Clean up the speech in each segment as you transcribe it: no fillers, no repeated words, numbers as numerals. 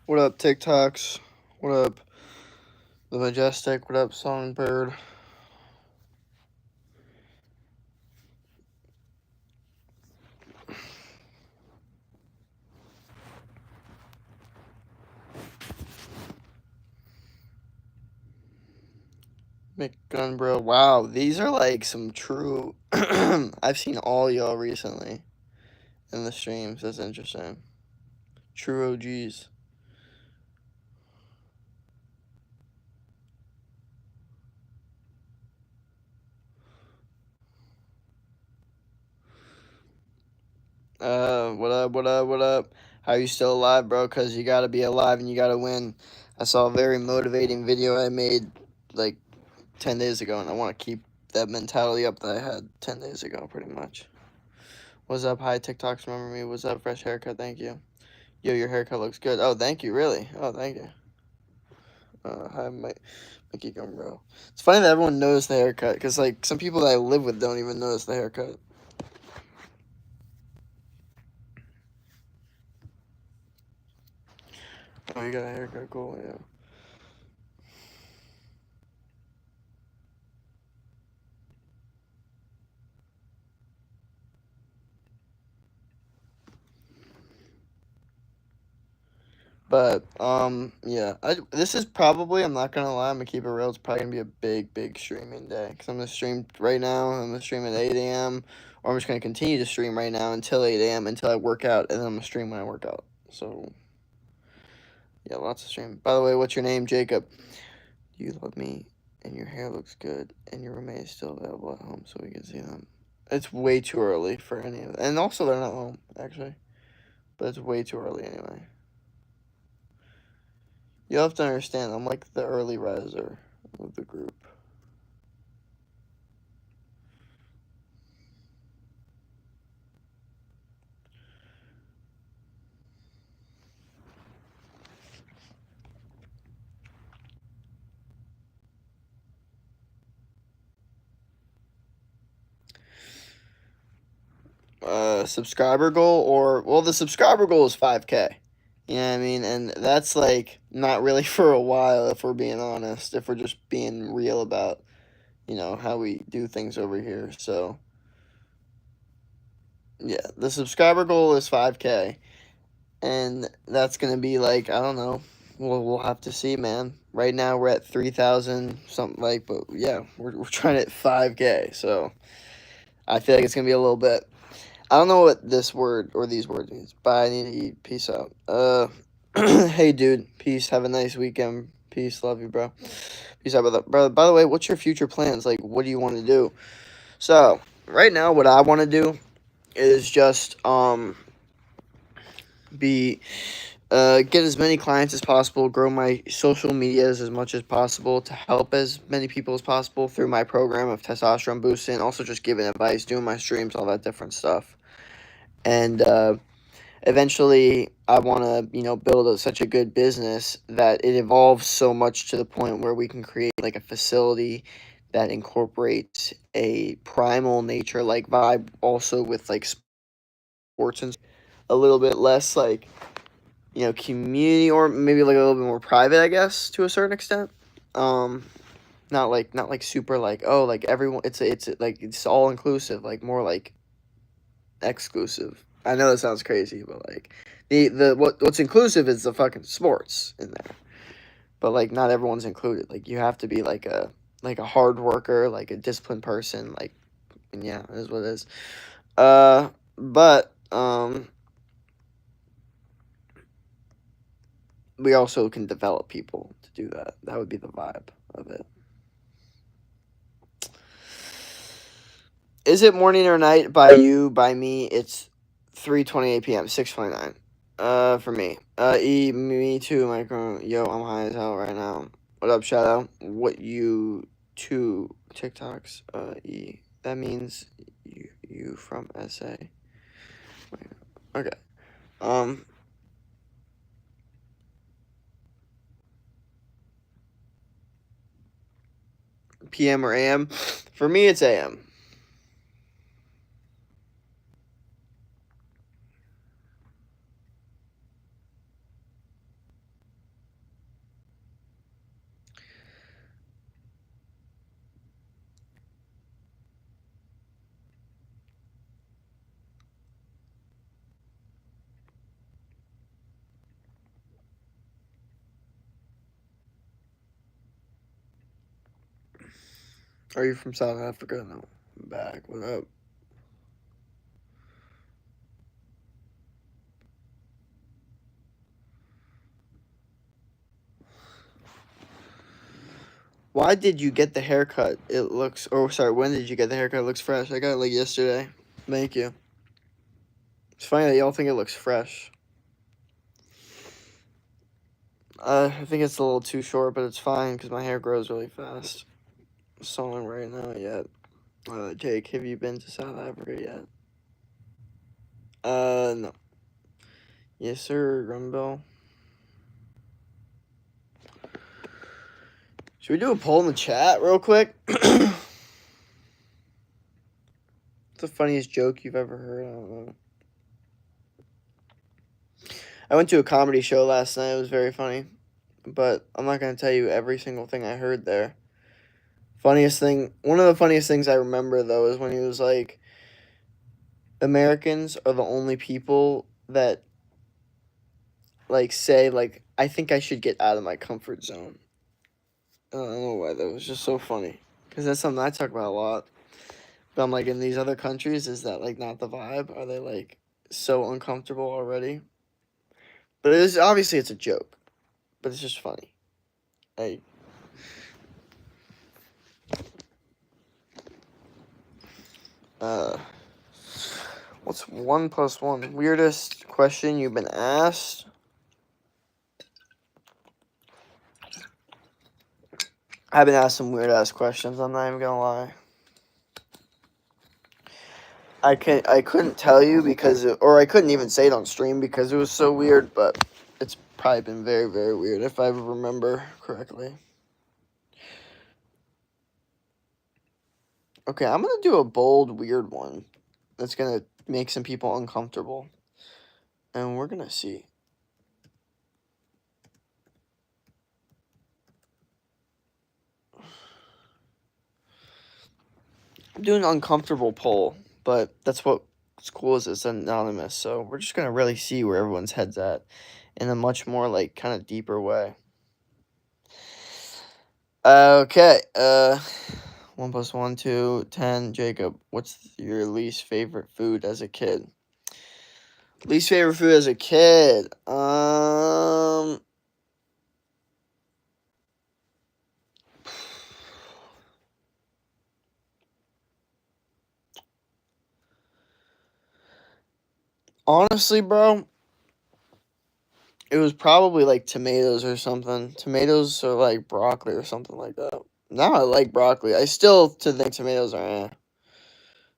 What up, TikToks? What up, The Majestic? What up, Songbird? McGunbro. Wow, these are like some true. I've seen all y'all recently in the streams. That's interesting. True OGs. What up, what up, what up? How you still alive, bro? Because you gotta be alive and you gotta win. I saw a very motivating video I made like 10 days ago, and I want to keep that mentality up that I had 10 days ago, pretty much. What's up? Hi, TikToks, remember me? What's up? Fresh haircut, thank you. Yo, your haircut looks good. Oh, thank you, really? Oh, thank you. Hi, Mickey Gum, bro. It's funny that everyone noticed the haircut, because, like, some people that I live with don't even notice the haircut. Oh, you got a haircut, cool, yeah. But, yeah. This is probably, I'm not gonna lie, I'm gonna keep it real, it's probably gonna be a big, big streaming day. Because I'm gonna stream right now, I'm gonna stream at 8 a.m., or I'm just gonna continue to stream right now until 8 a.m., until I work out, and then I'm gonna stream when I work out. So, yeah, lots of stream. By the way, what's your name, Jacob? You love me, and your hair looks good, and your roommate is still available at home, so we can see them. It's way too early for any of that. And also, they're not home, actually. But it's way too early anyway. You have to understand, I'm like the early riser of the group. Subscriber goal, or, well, the subscriber goal is 5K. You know what I mean? And that's like not really for a while, if we're being honest, if we're just being real about, how we do things over here. So, yeah, the subscriber goal is 5K. And that's gonna be like, I don't know. We'll have to see, man. Right now we're at 3,000 something, like, but yeah, we're trying to hit 5K. So I feel like it's gonna be a little bit. I don't know what this word or these words means. Bye. I need to eat. Peace out. Hey, dude. Peace. Have a nice weekend. Peace. Love you, bro. Peace out, brother. By the way, what's your future plans? Like, what do you want to do? So right now, what I want to do is just be get as many clients as possible, grow my social medias as much as possible to help as many people as possible through my program of testosterone boosting, also just giving advice, doing my streams, all that different stuff. And eventually I want to, build such a good business that it evolves so much to the point where we can create like a facility that incorporates a primal nature like vibe, also with like sports and a little bit less like, community, or maybe like a little bit more private, I guess, to a certain extent. Um, not like super like, oh, like everyone. It's like it's all inclusive, like more like exclusive. I know that sounds crazy, but like what's inclusive is the fucking sports in there. But like not everyone's included. Like you have to be like a hard worker, like a disciplined person. Like, and yeah, it is what it is. But we also can develop people to do that. That would be the vibe of it. Is it morning or night by you? By me, it's 3:28 p.m. 6:29. For me. Me too, Micro. Yo, I'm high as hell right now. What up, shout out? What you two TikToks? That means you from SA. Okay. Um. PM or AM? For me, it's AM. Are you from South Africa? No. I'm back. What up? Why did you get the haircut? It looks. Oh, sorry. When did you get the haircut? It looks fresh. I got it like yesterday. Thank you. It's funny that y'all think it looks fresh. I think it's a little too short, but it's fine because my hair grows really fast. Sewing right now yet. Jake, have you been to South Africa yet? No. Yes, sir, Rumble. Should we do a poll in the chat real quick? What's the funniest joke you've ever heard? I don't know. I went to a comedy show last night. It was very funny. But I'm not going to tell you every single thing I heard there. Funniest thing, one of the funniest things I remember, though, is when he was like, Americans are the only people that, like, say, like, I think I should get out of my comfort zone. I don't know why. That was just so funny. Because that's something I talk about a lot. But I'm like, in these other countries, is that, like, not the vibe? Are they, like, so uncomfortable already? But it is, obviously it's a joke. But it's just funny. Hey. What's 1 plus 1? Weirdest question you've been asked? I've been asked some weird ass questions, I'm not even gonna lie. I couldn't tell you because or I couldn't even say it on stream because it was so weird, but it's probably been very, very weird if I remember correctly. Okay, I'm gonna do a bold, weird one that's gonna make some people uncomfortable. And we're gonna see. I'm doing an uncomfortable poll, but that's what's cool is it's anonymous, so we're just gonna really see where everyone's head's at in a much more like kind of deeper way. Okay, 1 plus 1, 2, 10. Jacob, what's your least favorite food as a kid? Least favorite food as a kid? Honestly, bro, it was probably like tomatoes or something. Tomatoes or like broccoli or something like that. Now I like broccoli. I still to think tomatoes are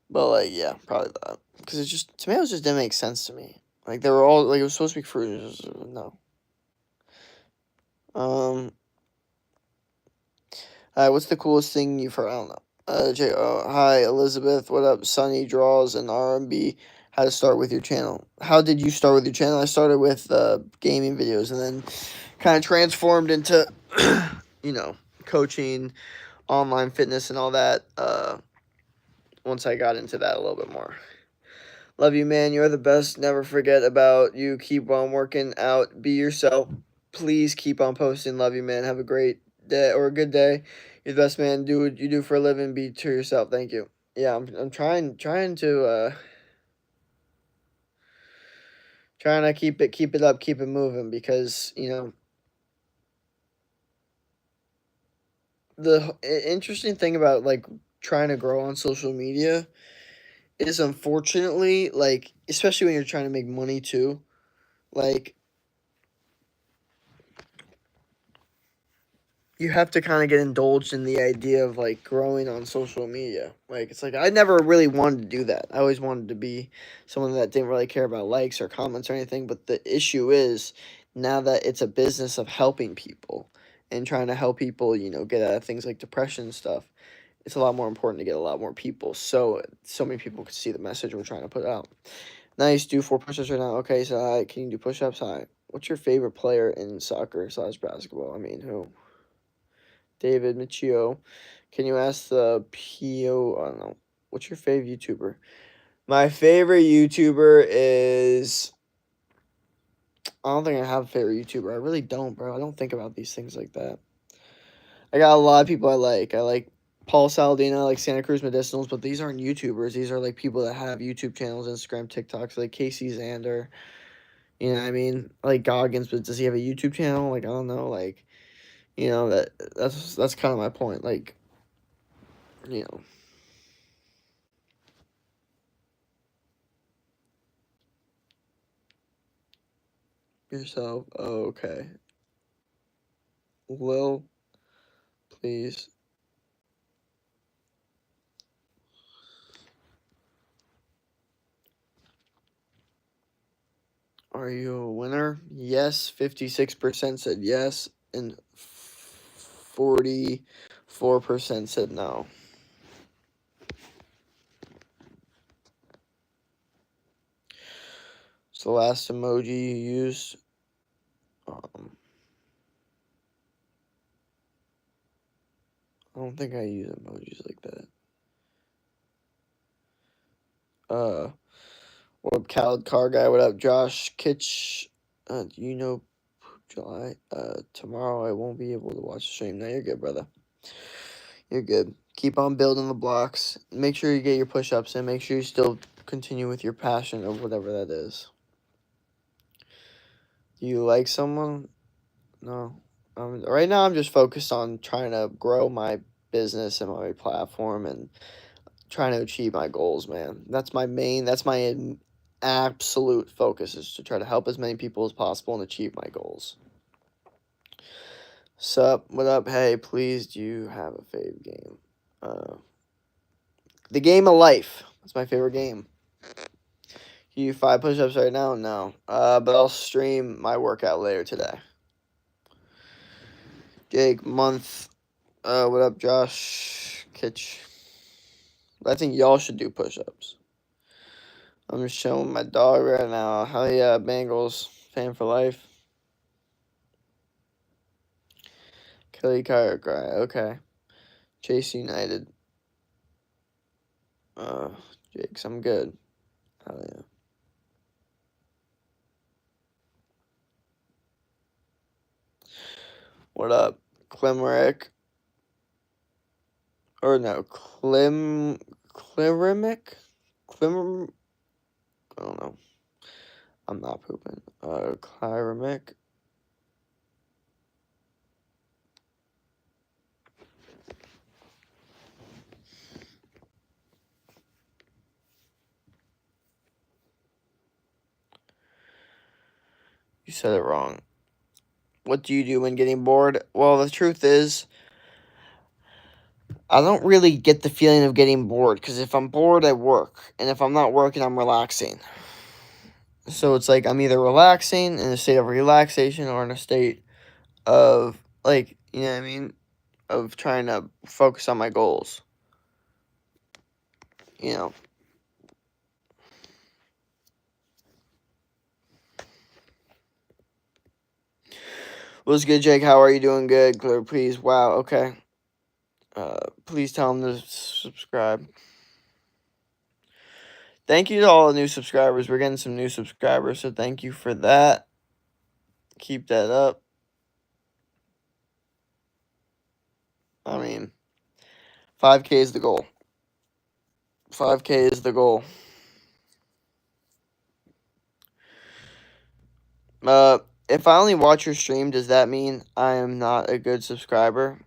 but like yeah, probably that. Because it's just tomatoes just didn't make sense to me. Like they were all like it was supposed to be fruit. No. What's the coolest thing you've heard? I don't know. Hi Elizabeth. What up? Sunny draws and R&B. How to start with your channel? How did you start with your channel? I started with gaming videos and then kind of transformed into, coaching, online fitness, and all that. Once I got into that a little bit more. Love you, man. You're the best. Never forget about you. Keep on working out. Be yourself. Please keep on posting. Love you, man. Have a great day or a good day. You're the best, man. Do what you do for a living. Be true to yourself. Thank you. Yeah, I'm trying to keep it up, keep it moving because the interesting thing about like trying to grow on social media is unfortunately like especially when you're trying to make money too, like you have to kind of get indulged in the idea of like growing on social media. Like it's like I never really wanted to do that. I always wanted to be someone that didn't really care about likes or comments or anything. But the issue is now that it's a business of helping people and trying to help people, get out of things like depression and stuff. It's a lot more important to get a lot more people so many people can see the message we're trying to put out. Nice, do 4 push-ups right now. Okay, so can you do push-ups? Hi. What's your favorite player in soccer/basketball? I mean, who? David Michio. Can you ask the PO? I don't know. What's your favorite YouTuber? My favorite YouTuber is. I don't think I have a favorite YouTuber. I really don't, bro. I don't think about these things like that. I got a lot of people I like. I like Paul Saladino, like Santa Cruz Medicinals, but these aren't YouTubers. These are like people that have YouTube channels, Instagram, TikToks, like Casey Zander. You know what I mean? Like Goggins, but does he have a YouTube channel? Like I don't know. Like that's kind of my point. Like you know yourself. Oh, okay. Will please. Are you a winner? Yes. 56% said yes, and 44% said no. So the last emoji you used. I don't think I use emojis like that. What up, Khaled Car Guy? What up, Josh Kitch? Do you know July? Tomorrow I won't be able to watch the stream. No, you're good, brother. You're good. Keep on building the blocks. Make sure you get your push-ups in. Make sure you still continue with your passion of whatever that is. Do you like someone? No. Right now I'm just focused on trying to grow my business and my platform and trying to achieve my goals, man. That's my absolute focus is to try to help as many people as possible and achieve my goals. Sup, what up? Hey, please, do you have a fave game? The game of life. That's my favorite game. Can you do 5 push-ups right now? No. But I'll stream my workout later today. Jake, month. What up, Josh? Kitch. I think y'all should do push-ups. I'm just showing my dog right now. Hell yeah, Bengals. Fan for life. Kelly Kyer, okay. Chase United. Jakes, I'm good. Hell yeah. What up? Climeric? Or no, Climeric? Clim... I don't know. I'm not pooping. Climeric? You said it wrong. What do you do when getting bored? Well, the truth is, I don't really get the feeling of getting bored, because if I'm bored, I work. And if I'm not working, I'm relaxing. So it's like I'm either relaxing in a state of relaxation or in a state of, like, you know what I mean? Of trying to focus on my goals. You know. What's good, Jake? How are you doing? Good. Clear, please. Wow, okay. Please tell them to subscribe. Thank you to all the new subscribers. We're getting some new subscribers, so thank you for that. Keep that up. I mean, 5K is the goal. 5K is the goal. If I only watch your stream, does that mean I am not a good subscriber?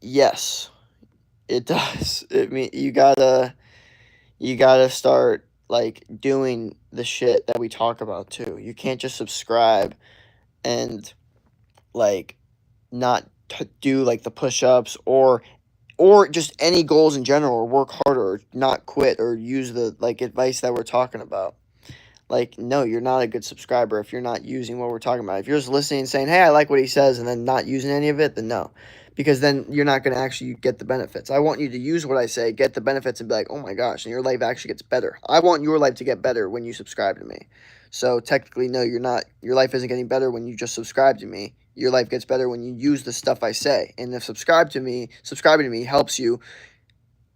Yes, it does. You gotta start like doing the shit that we talk about too. You can't just subscribe and like not do like the push-ups or just any goals in general, or work harder, or not quit, or use the like advice that we're talking about. Like, no, you're not a good subscriber if you're not using what we're talking about. If you're just listening and saying, hey, I like what he says, and then not using any of it, then no. Because then you're not going to actually get the benefits. I want you to use what I say, get the benefits, and be like, oh my gosh, and your life actually gets better. I want your life to get better when you subscribe to me. So technically, no, you're not. Your life isn't getting better when you just subscribe to me. Your life gets better when you use the stuff I say. And if subscribing to me helps you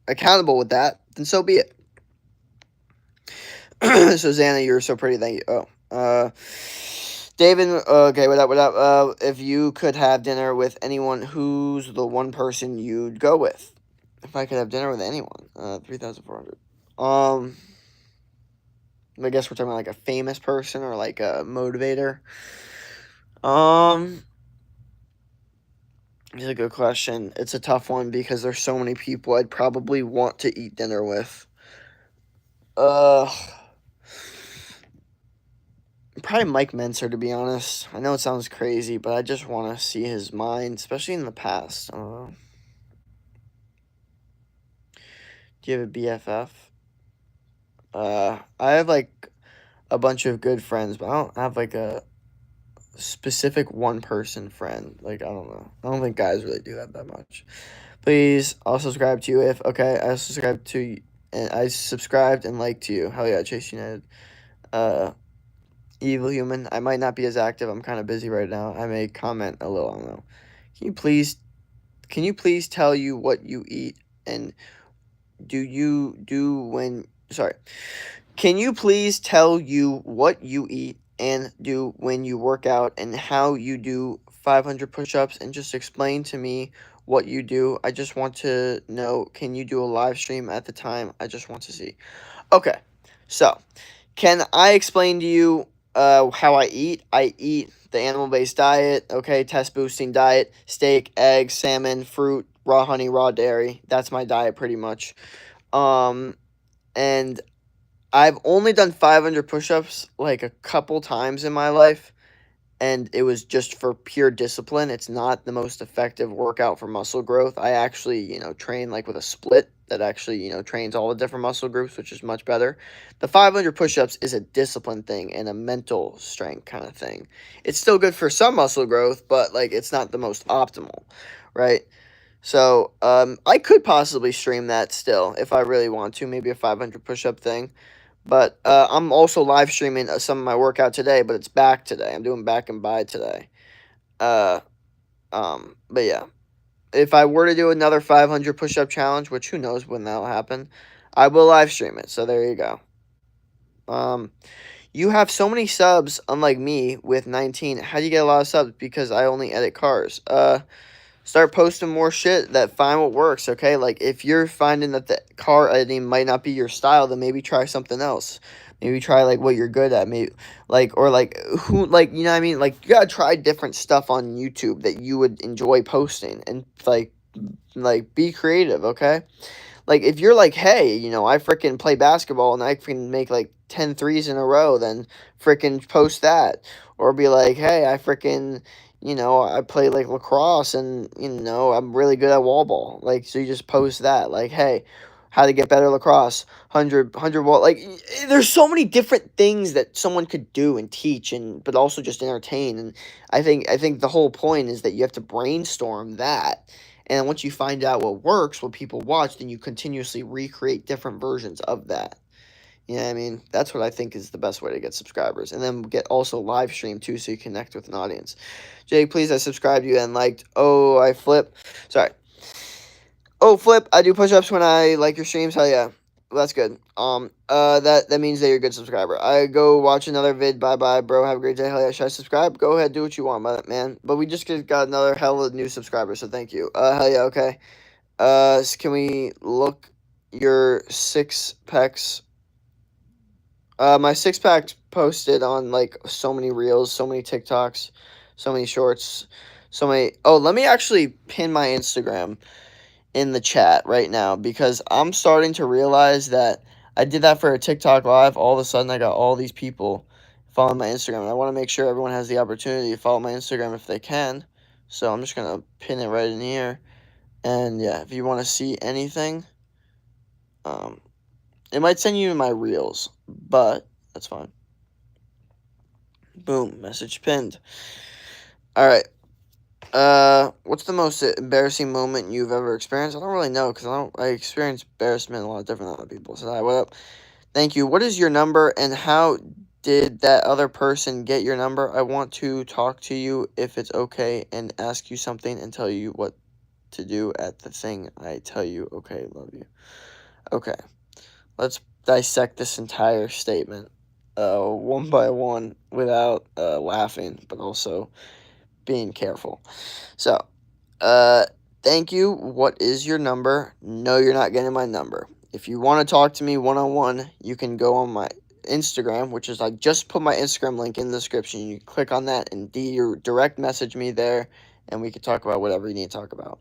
accountable with that, then so be it. So Xana, you're so pretty. Thank you. David, okay, what up, what up? If you could have dinner with anyone, who's the one person you'd go with? If I could have dinner with anyone, 3,400. I guess we're talking about like a famous person or like a motivator. Um, it's a good question. It's a tough one because there's so many people I'd probably want to eat dinner with. Uh, Probably Mike Menser, to be honest. I know it sounds crazy, but I just want to see his mind, especially in the past. Do you have a BFF? I have like a bunch of good friends, but I don't have like a specific one person friend. Like, I don't know. I don't think guys really do that much. Please, I'll subscribe to you if okay. I subscribed to you, and I subscribed and liked you. Hell yeah, Chase United. Uh, Evil human. I might not be as active. I'm kind of busy right now. I may comment a little. I don't know. Can you please? Can you please tell you what you eat and do you do when? Sorry. Can you please tell you what you eat and do when you work out and how you do 500 push-ups and just explain to me what you do? I just want to know, can you do a live stream at the time? I just want to see. Okay. So, can I explain to you how I eat? I eat the animal-based diet, okay, test-boosting diet, steak, eggs, salmon, fruit, raw honey, raw dairy. That's my diet pretty much. Um and I've only done 500 push-ups like a couple times in my life, and it was just for pure discipline. It's not the most effective workout for muscle growth. I actually, train like with a split that actually, trains all the different muscle groups, which is much better. The 500 push-ups is a discipline thing and a mental strength kind of thing. It's still good for some muscle growth, but like it's not the most optimal, right? So, I could possibly stream that still if I really want to, maybe a 500 push-up thing. But I'm also live streaming some of my workout today, but it's back today. I'm doing back and by today. Uh, but yeah, if I were to do another 500 push-up challenge, which who knows when that'll happen, I will live stream it. So there you go. You have so many subs, unlike me with 19. How do you get a lot of subs? Because I only edit cars. Start posting more shit that find what works, okay? Like, if you're finding that the car editing might not be your style, then maybe try something else. Maybe try, like, what you're good at. Maybe, like, or, like, who, like, you know what I mean? Like, you gotta try different stuff on YouTube that you would enjoy posting. And, like, be creative, okay? Like, if you're like, hey, I freaking play basketball and I can make like 10 threes in a row, then freaking post that. Or be like, hey, I freaking, I play like lacrosse and, I'm really good at wall ball. Like, so you just post that. Like, hey, how to get better lacrosse, 100 wall. Like, there's so many different things that someone could do and teach, but also just entertain. And I think the whole point is that you have to brainstorm that, and once you find out what works, what people watch, then you continuously recreate different versions of that. You know what I mean? That's what I think is the best way to get subscribers. And then get also live stream too, so you connect with an audience. Jake, please, I subscribed you and liked. Oh, I flip. Sorry. Oh, flip. I do push-ups when I like your streams. Hell yeah. Well, that's good. That means that you're a good subscriber. I go watch another vid. Bye bye, bro. Have a great day. Hell yeah. Should I subscribe? Go ahead, do what you want, man. But we just got another hell of new subscriber, so thank you. Hell yeah. Okay. Can we look your six packs? My six pack posted on like so many reels, so many TikToks, so many shorts, so many. Oh, let me actually pin my Instagram in the chat right now because I'm starting to realize that I did that for a TikTok live. All of a sudden, I got all these people following my Instagram. And I want to make sure everyone has the opportunity to follow my Instagram if they can. So I'm just gonna pin it right in here. And yeah, if you want to see anything, it might send you to my reels, but that's fine. Boom, message pinned. All right. What's the most embarrassing moment you've ever experienced? I don't really know because I experience embarrassment a lot different than other people. So, hi, what up? Thank you. What is your number and how did that other person get your number? I want to talk to you if it's okay and ask you something and tell you what to do at the thing I tell you. Okay, love you. Okay, let's dissect this entire statement. one by one without laughing, but also being careful. So, uh, thank you. What is your number? No, you're not getting my number. If you want to talk to me one on one, you can go on my Instagram, which is I just put my Instagram link in the description. You click on that and direct message me there, and we can talk about whatever you need to talk about.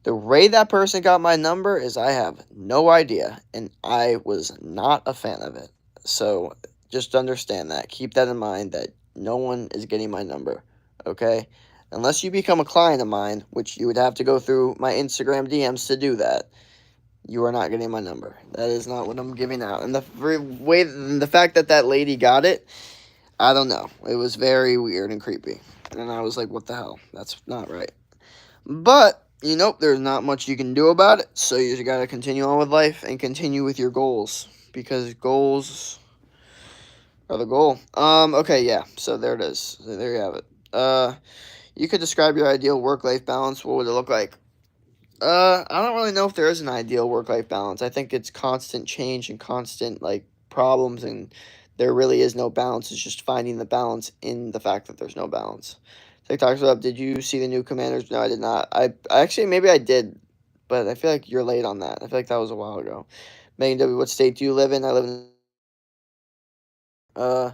The way that person got my number is I have no idea, and I was not a fan of it. So just understand that. Keep that in mind that no one is getting my number, okay? Unless you become a client of mine, which you would have to go through my Instagram DMs to do that, you are not getting my number. That is not what I'm giving out. And the fact that that lady got it, I don't know. It was very weird and creepy. And I was like, what the hell? That's not right. But, there's not much you can do about it, so you just gotta continue on with life and continue with your goals, because goals are the goal. Okay, yeah, so there it is. So there you have it. You could describe your ideal work-life balance. What would it look like? I don't really know if there is an ideal work-life balance. I think it's constant change and constant, like, problems, and there really is no balance. It's just finding the balance in the fact that there's no balance. TikTok's up. Did you see the new Commanders? No, I did not. I actually, maybe I did, but I feel like you're late on that. I feel like that was a while ago. Megan W., what state do you live in? I live in, uh,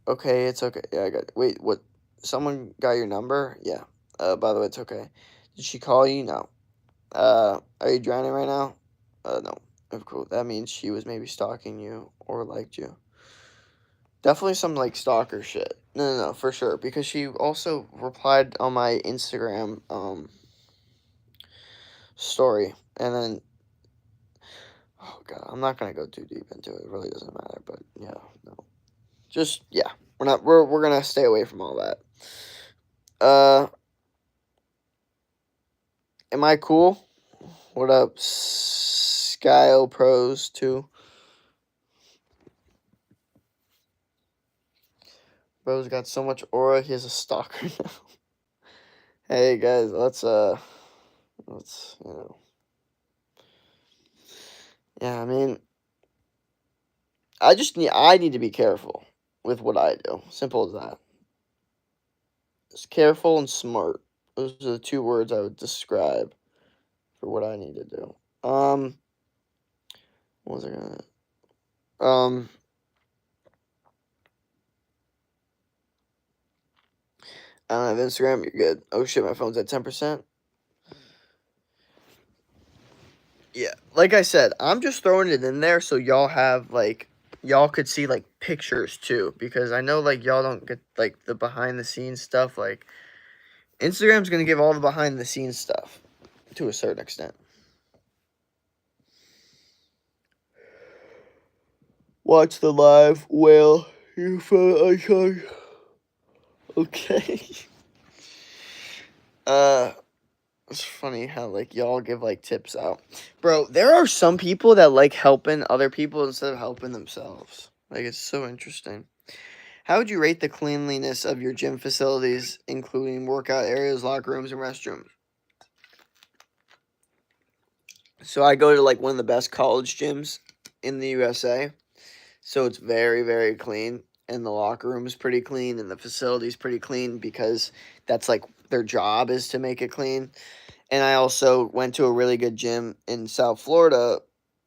okay, it's okay. Yeah, I got it. Wait, what? Someone got your number? Yeah. By the way, it's okay. Did she call you? No. Are you drowning right now? No. Oh, cool. That means she was maybe stalking you or liked you. Definitely some, like, stalker shit. No, for sure. Because she also replied on my Instagram, story. And then, oh, God, I'm not going to go too deep into it. It really doesn't matter. But, yeah, no. Just, yeah. We're going to stay away from all that. Am I cool? What up, Skyle Pros 2? Bro's got so much aura, he has a stalker now. Hey guys, let's yeah, I mean, I need to be careful with what I do. Simple as that. Just careful and smart. Those are the two words I would describe for what I need to do. What was I gonna um I don't have Instagram, you're good. Oh shit, my phone's at 10%. Yeah, like I said, I'm just throwing it in there so y'all could see, like, pictures too, because I know, like, y'all don't get, like, the behind the scenes stuff. Like, Instagram's gonna give all the behind the scenes stuff to a certain extent. Watch the live whale. You feel icon. Okay. It's funny how, like, y'all give, like, tips out. Bro, there are some people that like helping other people instead of helping themselves. Like, it's so interesting. How would you rate the cleanliness of your gym facilities, including workout areas, locker rooms, and restrooms? So I go to, like, one of the best college gyms in the USA. So it's very, very clean. And the locker room is pretty clean. And the facility is pretty clean because that's, like, their job is to make it clean. And I also went to a really good gym in South Florida,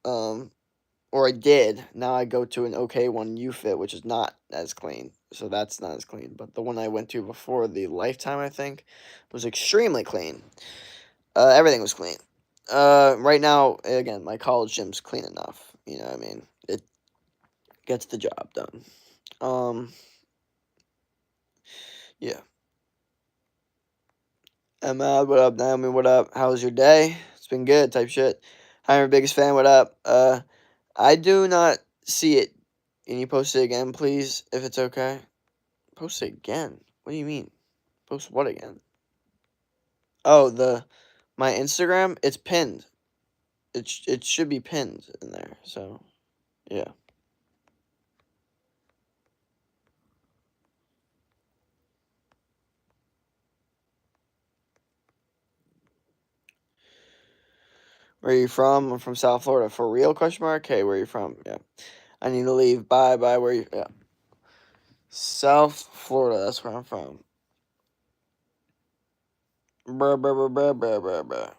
or I did. Now I go to an okay one, UFit, which is not as clean. So that's not as clean. But the one I went to before, the Lifetime, I think, was extremely clean. Everything was clean. Right now, again, my college gym's clean enough. You know what I mean? It gets the job done. Yeah. Emma, what up? Naomi, what up? How was your day? It's been good, type shit. Hi, I'm your biggest fan, what up? I do not see it. Can you post it again, please, if it's okay? Post it again? What do you mean? Post what again? Oh, my Instagram, it's pinned. It should be pinned in there, so, yeah. Where are you from? I'm from South Florida. For real, question mark? Hey, where are you from? Yeah. I need to leave. Bye, bye. Where you? Yeah. South Florida. That's where I'm from. Bruh, bruh, bruh, bruh, bruh, bruh, bruh.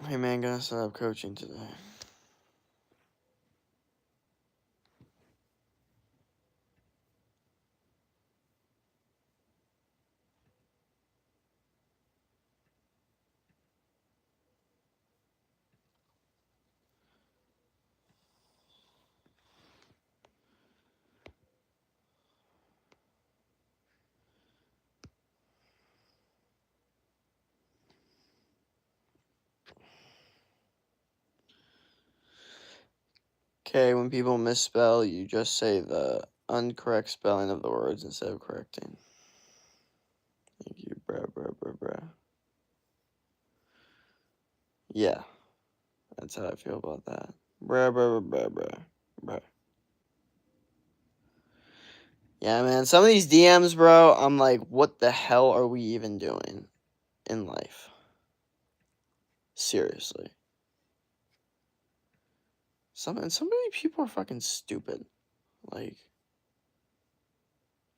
Hey man, gonna set up coaching today. Okay, when people misspell, you just say the incorrect spelling of the words instead of correcting. Thank you, bruh, bruh, bruh, bruh. Yeah, that's how I feel about that. Bruh, bruh, bruh, bruh, bruh, bruh. Yeah, man, some of these DMs, bro, I'm like, what the hell are we even doing in life? Seriously. So many people are fucking stupid. Like,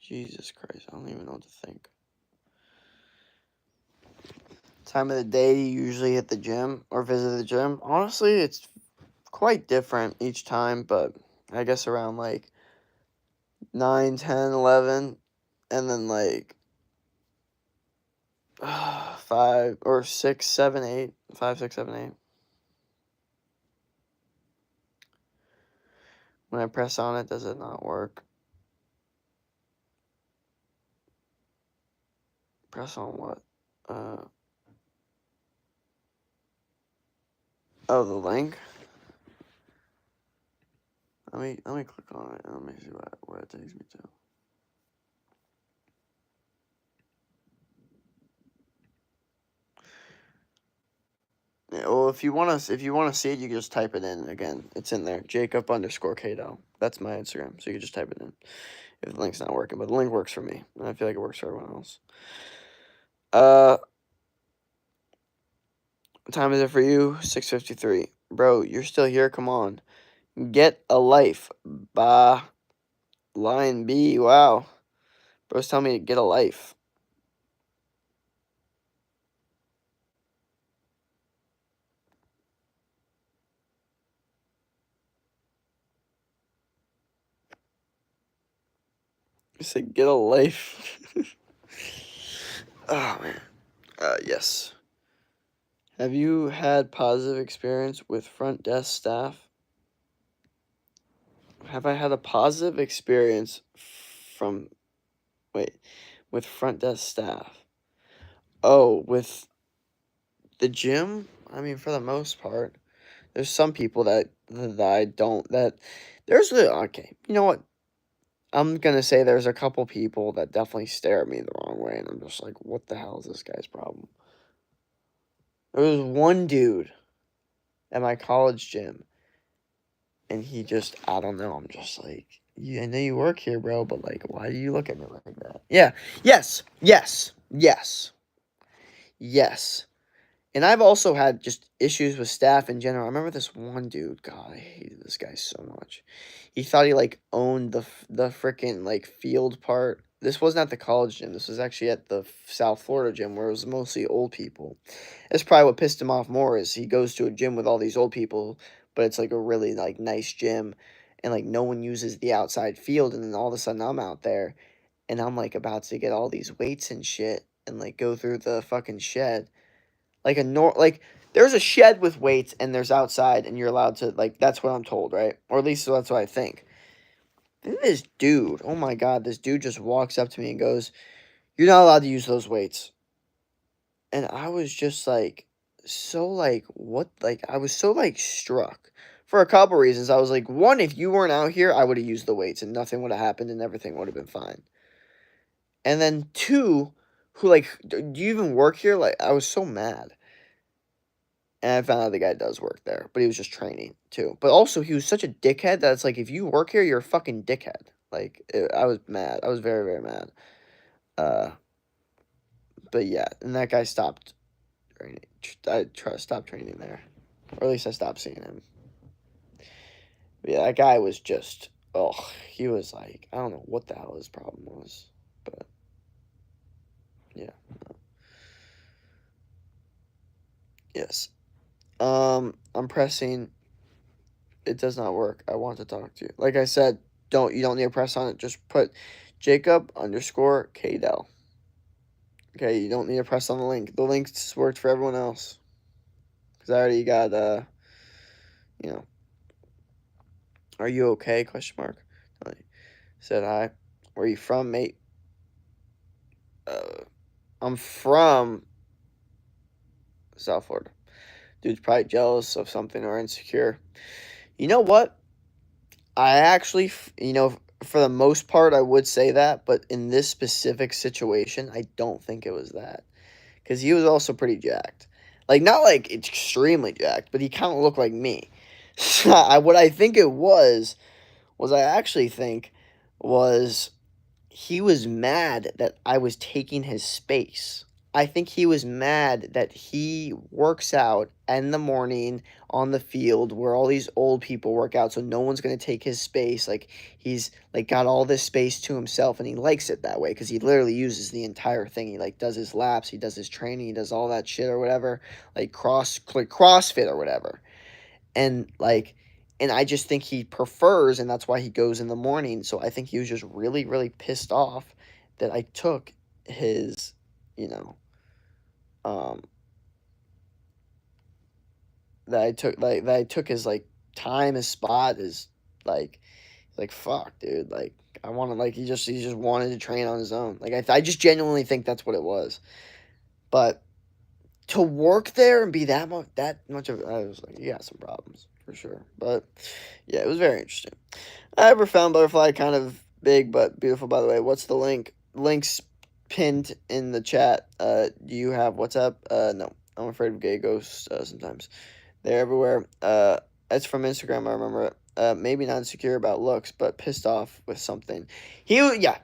Jesus Christ, I don't even know what to think. Time of the day you usually hit the gym or visit the gym. Honestly, it's quite different each time, but I guess around like 9, 10, 11, and then like 5 or 6, 7, 8, 5, 6, 7, 8. When I press on it, does it not work? Press on what? Oh, the link. Let me click on it and let me see where it takes me to. Yeah, well, if you wanna see it, you can just type it in again. It's in there. Jacob_Cato. That's my Instagram. So you can just type it in. If the link's not working, but the link works for me, and I feel like it works for everyone else. What time is it for you? 6:53. Bro, you're still here. Come on, get a life. Bah, line B. Wow, bro's telling me to get a life. You said get a life. Oh man. Yes. Have you had positive experience with front desk staff? Have I had a positive experience from wait, with front desk staff? Oh, with the gym? I mean, for the most part. There's some people that I don't that there's the okay. You know what? I'm gonna say there's a couple people that definitely stare at me the wrong way, and I'm just like, what the hell is this guy's problem? There was one dude at my college gym, and he just, I don't know, I'm just like, yeah, I know you work here, bro, but like, why do you look at me like that? Yeah, yes, yes, yes, yes. And I've also had just issues with staff in general. I remember this one dude. God, I hated this guy so much. He thought he like owned the freaking like field part. This wasn't at the college gym. This was actually at the South Florida gym where it was mostly old people. That's probably what pissed him off more is he goes to a gym with all these old people, but it's like a really like nice gym, and like no one uses the outside field. And then all of a sudden I'm out there, and I'm like about to get all these weights and shit, and like go through the fucking shed like there's a shed with weights and there's outside and you're allowed to like that's what I'm told, right? Or at least that's what I think. Then this dude, oh my god, this dude just walks up to me and goes, "You're not allowed to use those weights." And I was just like so like what like I was so like struck for a couple reasons. I was like, one, if you weren't out here, I would have used the weights and nothing would have happened and everything would have been fine. And then two, who like do you even work here? Like I was so mad. And I found out the guy does work there, but he was just training too. But also, he was such a dickhead that it's like, if you work here, you're a fucking dickhead. Like, I was mad. I was very, very mad. Uh, but yeah, and that guy stopped training. stopped training there, or at least I stopped seeing him. But yeah, that guy was just, oh, he was like, I don't know what the hell his problem was, but yeah, yes. I'm pressing. It does not work. I want to talk to you. Like I said, you don't need to press on it. Just put Jacob underscore Kadel. Okay, you don't need to press on the link. The links worked for everyone else. Because I already got, you know, are you okay? Question mark. Said hi. Where are you from, mate? I'm from South Florida. Dude's probably jealous of something or insecure. You know what? I actually, for the most part, I would say that. But in this specific situation, I don't think it was that. Because he was also pretty jacked. Like, not like extremely jacked, but he kind of looked like me. What I think it was I actually think was he was mad that I was taking his space. I think he was mad that he works out in the morning on the field where all these old people work out, so no one's going to take his space. Like, he's like got all this space to himself, and he likes it that way because he literally uses the entire thing. He like does his laps, he does his training, he does all that shit or whatever, like CrossFit or whatever. And like, and I just think he prefers, and that's why he goes in the morning. So I think he was just really, really pissed off that I took his, you know, um, that I took his like time, his spot, his like, fuck, dude, like I want to like he just wanted to train on his own. Like I just genuinely think that's what it was. But to work there and be that much of, I was like, you got some problems for sure. But yeah, it was very interesting. I ever found butterfly kind of big but beautiful, by the way. What's the link? Links pinned in the chat. Do you have WhatsApp? No. I'm afraid of gay ghosts sometimes. They're everywhere. It's from Instagram, I remember it. Maybe not insecure about looks, but pissed off with something. Yeah,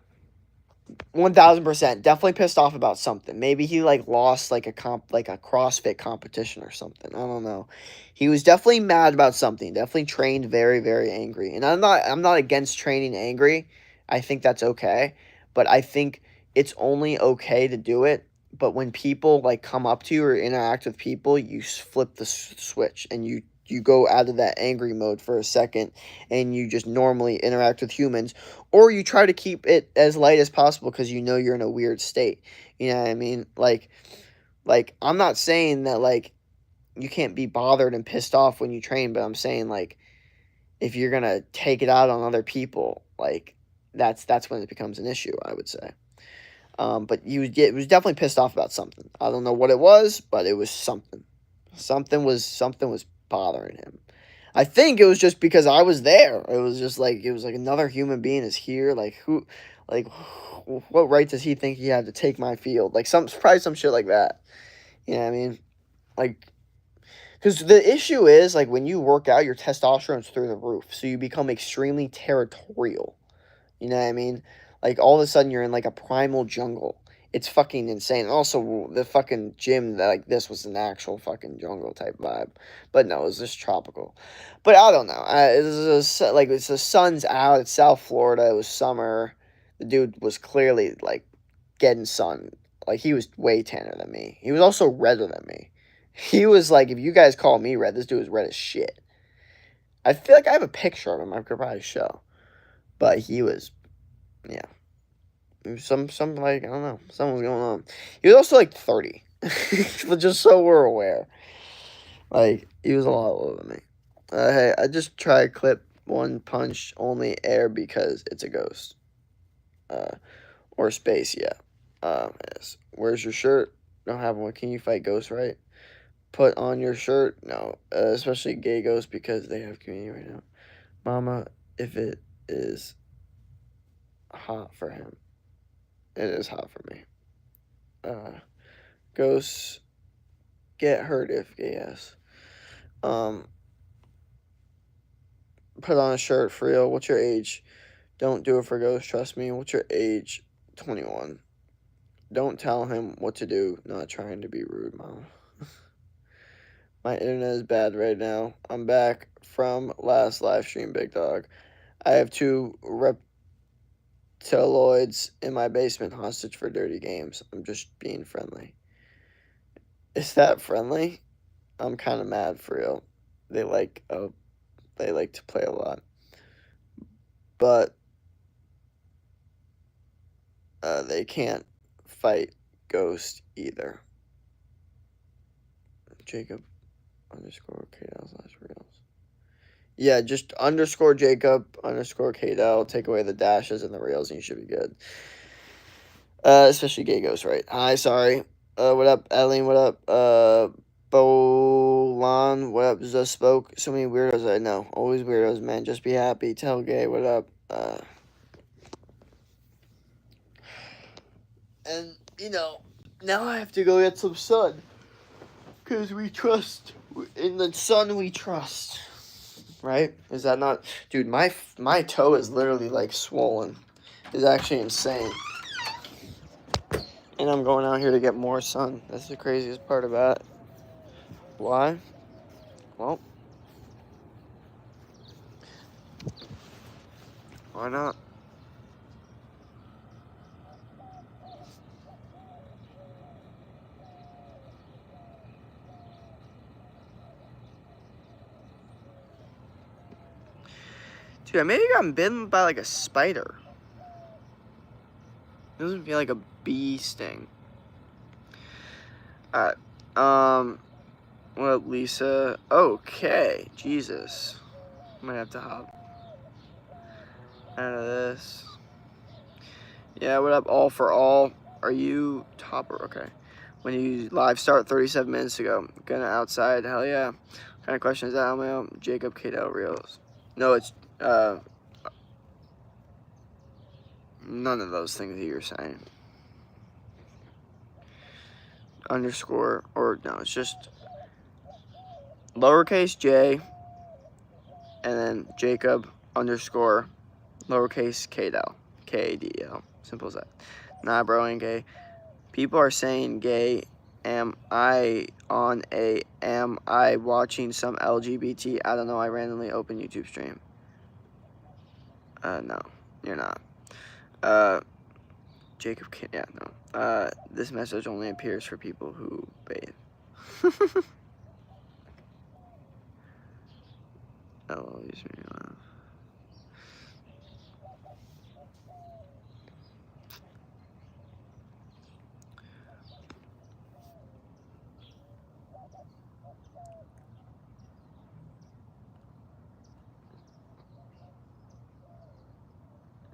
1000%. Definitely pissed off about something. Maybe he like lost like a CrossFit competition or something. I don't know. He was definitely mad about something. Definitely trained very, very angry. And I'm not against training angry. I think that's okay. But I think it's only okay to do it. But when people like come up to you or interact with people, you flip the switch and you go out of that angry mode for a second and you just normally interact with humans, or you try to keep it as light as possible because you know you're in a weird state. You know what I mean? Like I'm not saying that like you can't be bothered and pissed off when you train, but I'm saying like if you're gonna take it out on other people, like that's when it becomes an issue, I would say. But it was definitely pissed off about something. I don't know what it was, but it was something. Something was bothering him. I think it was just because I was there. It was like another human being is here. Like, what right does he think he had to take my field? Like probably some shit like that. You know what I mean? Like, because the issue is like when you work out, your testosterone's through the roof, so you become extremely territorial. You know what I mean? Like all of a sudden you're in like a primal jungle. It's fucking insane. Also, the fucking gym that like this was an actual fucking jungle type vibe, but no, it was just tropical. But I don't know. Like it's the sun's out. It's South Florida. It was summer. The dude was clearly like getting sun. Like he was way tanner than me. He was also redder than me. He was like, if you guys call me red, this dude was red as shit. I feel like I have a picture of him. I could probably show, but he was, yeah. Some like I don't know, something was going on. He was also like 30, but just so we're aware, like he was a lot older than me. Hey, I just tried clip one punch only air because it's a ghost. Or space, yeah. Yes. Where's your shirt? Don't have one. Can you fight ghosts, right? Put on your shirt? No. Especially gay ghosts because they have community right now. Mama, if it is hot for him, it is hot for me. Ghosts get hurt if yes. Um, put on a shirt for real. What's your age? Don't do it for ghosts. Trust me. What's your age? 21. Don't tell him what to do. Not trying to be rude, mom. My internet is bad right now. I'm back from last live stream, big dog. I have 2 reptiloids in my basement hostage for dirty games. I'm just being friendly. Is that friendly? I'm kind of mad for real. They like to play a lot. But they can't fight Ghost either. Jacob underscore KDL/reels. Yeah, just underscore Jacob underscore KDL. Take away the dashes and the reels, and you should be good. Especially gay Ghost, right? Hi, sorry. What up, Eileen? What up? Bolan, what up? Just spoke. So many weirdos I know. Always weirdos, man. Just be happy. Tell gay, what up? And, now I have to go get some sun. Because we trust. In the sun, we trust. Right? Is that not... Dude, my toe is literally, like, swollen. It's actually insane. And I'm going out here to get more sun. That's the craziest part about it. Why? Well, why not? Dude, I maybe got bitten by like a spider. It doesn't feel like a bee sting. Alright. What up, Lisa? Okay. Jesus. I might have to hop out of this. Yeah, what up, All for All? Are you topper? Okay. When you live start 37 minutes ago. Gonna outside. Hell yeah. What kind of question is that, Almail? Jacob Cadell Reels. No, it's none of those things that you're saying. Underscore, or no, it's just lowercase j and then Jacob underscore lowercase Kadel. Kadel. Simple as that. Nah, bro, ain't gay. People are saying gay. Am I watching some LGBT? I don't know. I randomly open YouTube stream. No, you're not. Jacob can't. Yeah, no. This message only appears for people who bathe. Oh, use me.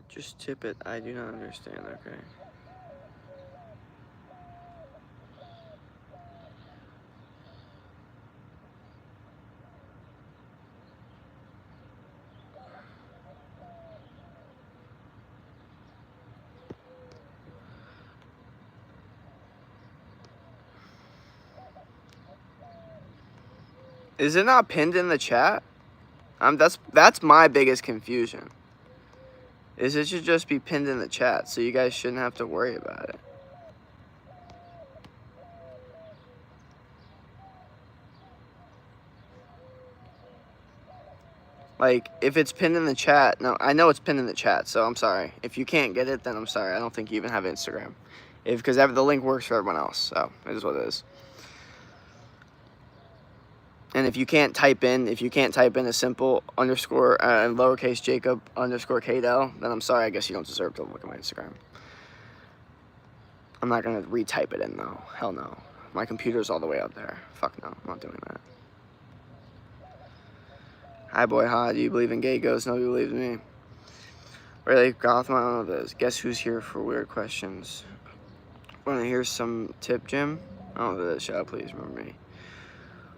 Just tip it. I do not understand. Okay. Is it not pinned in the chat? That's my biggest confusion. Is it should just be pinned in the chat, so you guys shouldn't have to worry about it. Like, if it's pinned in the chat, no, I know it's pinned in the chat, so I'm sorry. If you can't get it, then I'm sorry. I don't think you even have Instagram. Because the link works for everyone else, so it is what it is. And if you can't type in a simple underscore lowercase Jacob underscore Kadel, then I'm sorry. I guess you don't deserve to look at my Instagram. I'm not gonna retype it in though. Hell no. My computer's all the way out there. Fuck no. I'm not doing that. Hi boy, hi. Do you believe in gay ghosts? Nobody believes me. Really, Gotham? I don't know this. Guess who's here for weird questions? Wanna hear some tip, Jim? I don't know this. Shout, please remember me.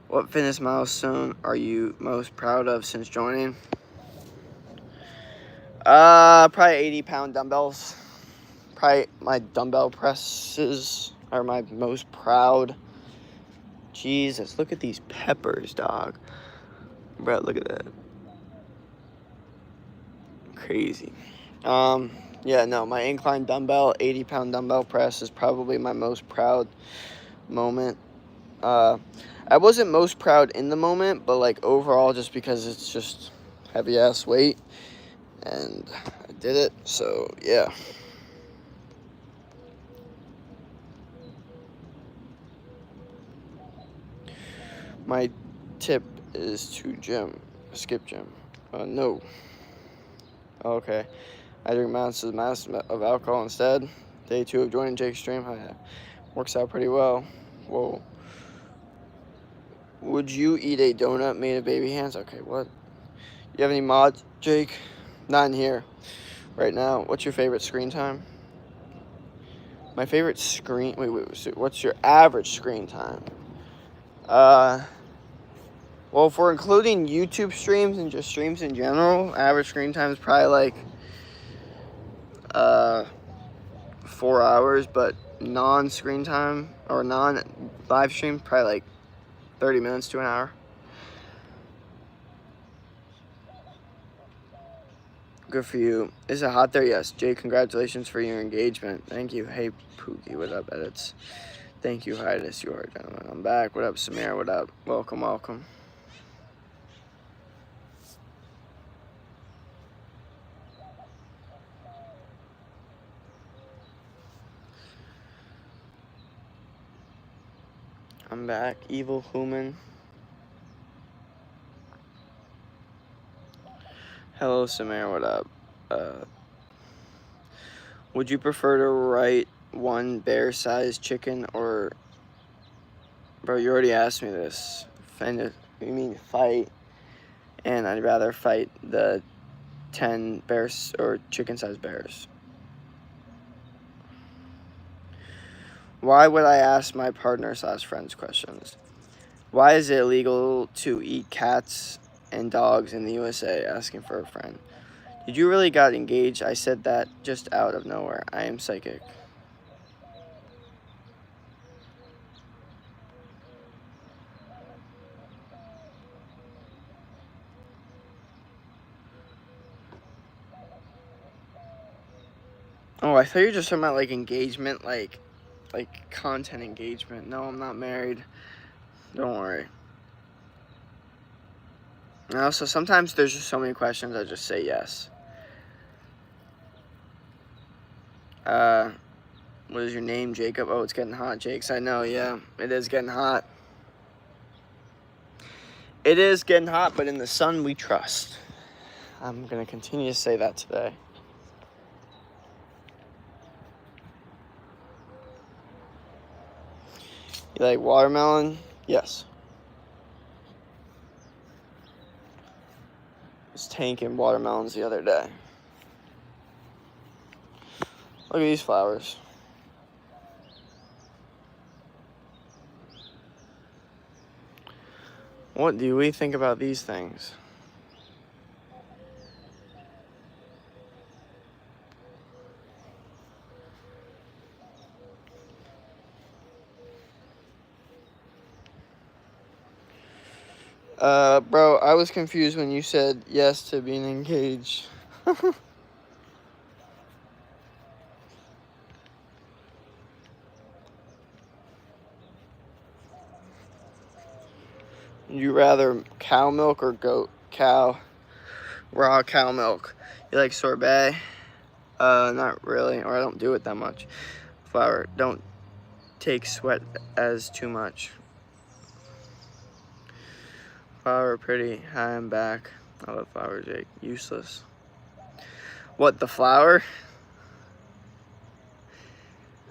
What fitness milestone are you most proud of since joining? Probably 80-pound dumbbells. Probably my dumbbell presses are my most proud. Jesus, look at these peppers, dog. Bro, look at that. Crazy. Yeah, no, my incline dumbbell, 80-pound dumbbell press is probably my most proud moment I wasn't most proud in the moment, but like overall, just because it's just heavy ass weight, and I did it. So yeah. My tip is to skip gym. No. Okay. I drink amounts of alcohol instead. Day 2 of joining Jake's stream. Oh, yeah. Works out pretty well. Whoa. Would you eat a donut made of baby hands? Okay, what? You have any mods, Jake? Not in here right now. What's your favorite screen time? My favorite screen... Wait. So what's your average screen time? Well, if we're including YouTube streams and just streams in general, average screen time is probably like 4 hours, but non-screen time or non-live stream, probably like 30 minutes to an hour. Good for you. Is it hot there? Yes. Jay, congratulations for your engagement. Thank you. Hey, Pookie, what up, edits? Thank you, Hydus. You are a gentleman. I'm back. What up, Samir? What up? Welcome. I'm back. Evil Human. Hello, Samir. What up? Would you prefer to write one bear-sized chicken or... Bro, you already asked me this. You mean fight? And I'd rather fight the 10 bears or chicken-sized bears. Why would I ask my partner/friends questions? Why is it illegal to eat cats and dogs in the USA? Asking for a friend. Did you really got engaged? I said that just out of nowhere. I am psychic. Oh, I thought you were just talking about like engagement, like content engagement. No, I'm not married. Don't worry. And also, sometimes there's just so many questions, I just say yes. What is your name, Jacob? Oh, it's getting hot, Jakes. I know, yeah. It is getting hot. It is getting hot, but in the sun we trust. I'm going to continue to say that today. You like watermelon? Yes. I was tanking watermelons the other day. Look at these flowers. What do we think about these things? Bro, I was confused when you said yes to being engaged. You rather cow milk or raw cow milk? You like sorbet? Not really, or I don't do it that much. Flour, don't take sweat as too much. Flour, pretty. Hi, I'm back. I love flour, Jake. Useless. What, the flour?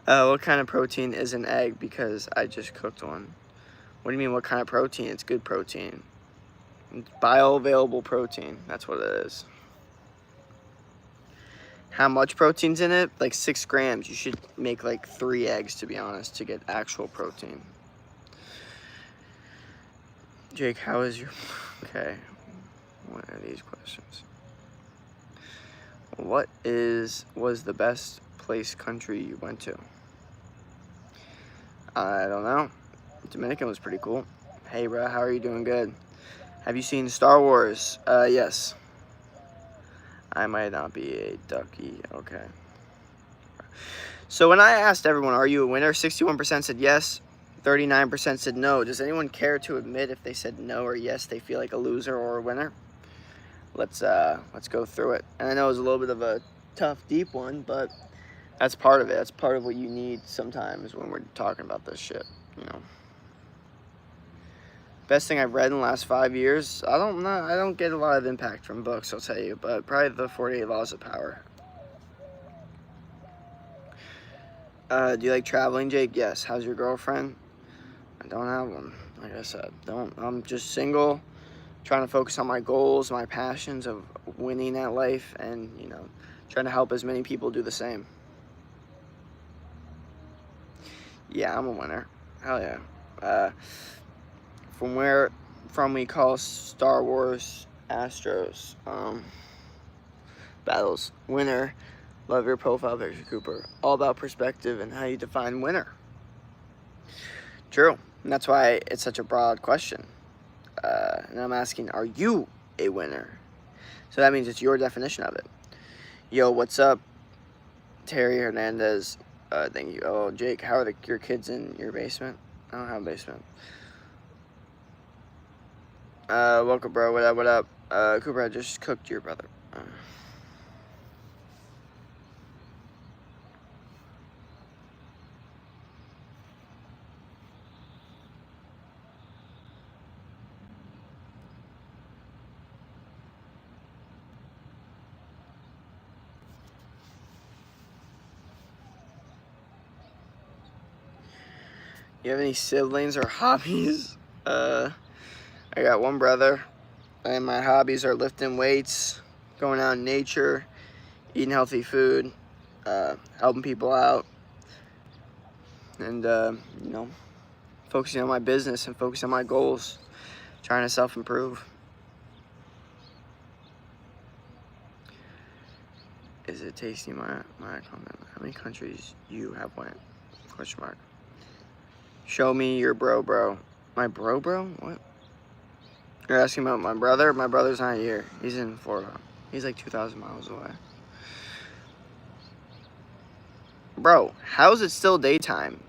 What kind of protein is an egg? Because I just cooked one. What do you mean, what kind of protein? It's good protein. It's bioavailable protein. That's what it is. How much protein's in it? Like 6 grams. You should make like 3 eggs, to be honest, to get actual protein. Jake, how is your... Okay. What are these questions? What was the best country you went to? I don't know. Dominican was pretty cool. Hey, bro, how are you doing? Good. Have you seen Star Wars? Yes. I might not be a ducky. Okay. So when I asked everyone, are you a winner? 61% said yes. 39% said no. Does anyone care to admit if they said no or yes, they feel like a loser or a winner? Let's go through it. And I know it's a little bit of a tough, deep one, but that's part of it. That's part of what you need sometimes when we're talking about this shit, you know. Best thing I've read in the last 5 years. I don't get a lot of impact from books, I'll tell you, but probably the 48 Laws of Power. Do you like traveling, Jake? Yes. How's your girlfriend? I don't have one. Like I said, I'm just single, trying to focus on my goals, my passions of winning at life, and you know, trying to help as many people do the same. Yeah, I'm a winner. Hell yeah. From we call Star Wars Astros battles. Winner. Love your profile picture, Cooper. All about perspective and how you define winner. True. And that's why it's such a broad question. And I'm asking, are you a winner? So that means it's your definition of it. Yo, what's up? Terry Hernandez. Thank you. Oh, Jake, how are your kids in your basement? I don't have a basement. Welcome, bro. What up, what up? Cooper, I just cooked your brother. You have any siblings or hobbies? I got one brother, and my hobbies are lifting weights, going out in nature, eating healthy food, helping people out, and, you know, focusing on my business and focusing on my goals, trying to self-improve. Is it tasty, my comment? How many countries you have went? Question mark. Show me your bro. My bro? What? You're asking about my brother? My brother's not here. He's in Florida. He's like 2,000 miles away. Bro, how is it still daytime?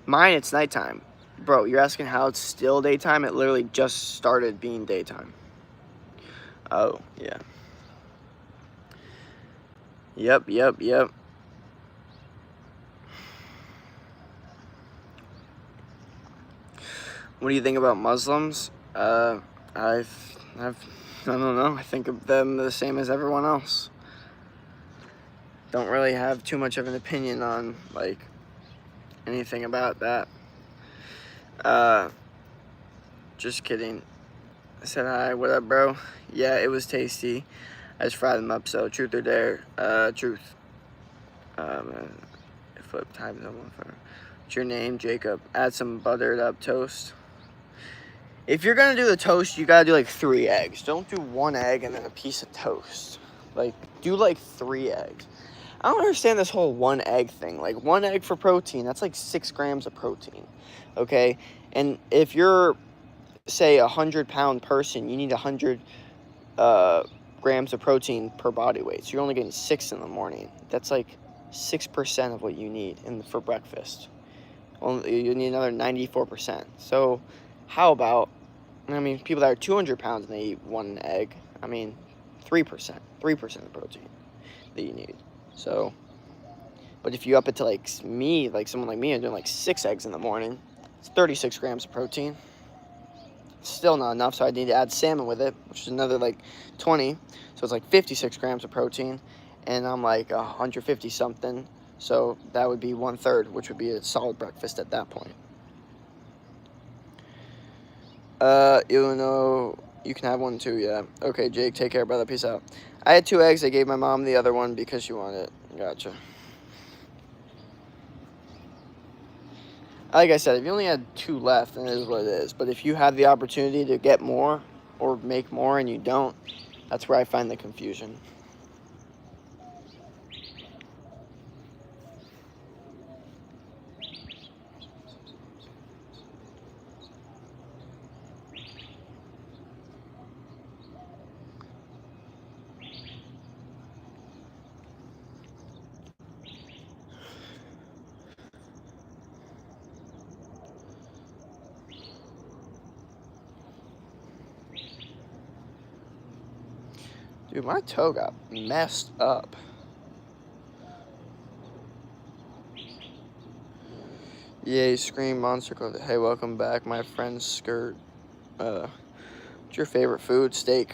Mine, it's nighttime. Bro, you're asking how it's still daytime? It literally just started being daytime. Oh, yeah. Yep. What do you think about Muslims? I don't know. I think of them the same as everyone else. Don't really have too much of an opinion on, like, anything about that. Just kidding. I said hi. What up, bro? Yeah, it was tasty. I just fried them up, so truth or dare? Truth. Flip time zone. What's your name? Jacob. Add some buttered up toast. If you're gonna do the toast, you gotta do like 3 eggs. Don't do 1 egg and then a piece of toast. Like, do like 3 eggs. I don't understand this whole 1 egg thing. Like, 1 egg for protein, that's like 6 grams of protein. Okay? And if you're, say, a 100-pound person, you need 100 grams of protein per body weight. So you're only getting 6 in the morning. That's like 6% of what you need for breakfast. You need another 94%. So how about, I mean, people that are 200 pounds and they eat 1 egg, I mean, 3% of protein that you need. So, but if you up it to like me, like someone like me, I'm doing like 6 eggs in the morning, it's 36 grams of protein. Still not enough, so I need to add salmon with it, which is another like 20. So it's like 56 grams of protein, and I'm like 150 something. So that would be 1/3, which would be a solid breakfast at that point. You know, you can have one too, yeah. Okay, Jake, take care, brother. Peace out. I had 2 eggs. I gave my mom the other one because she wanted it. Gotcha. Like I said, if you only had 2 left, then it is what it is. But if you have the opportunity to get more or make more and you don't, that's where I find the confusion. Dude, my toe got messed up. Yay, Scream Monster Clothing. Hey, welcome back, my friend's skirt. What's your favorite food? Steak.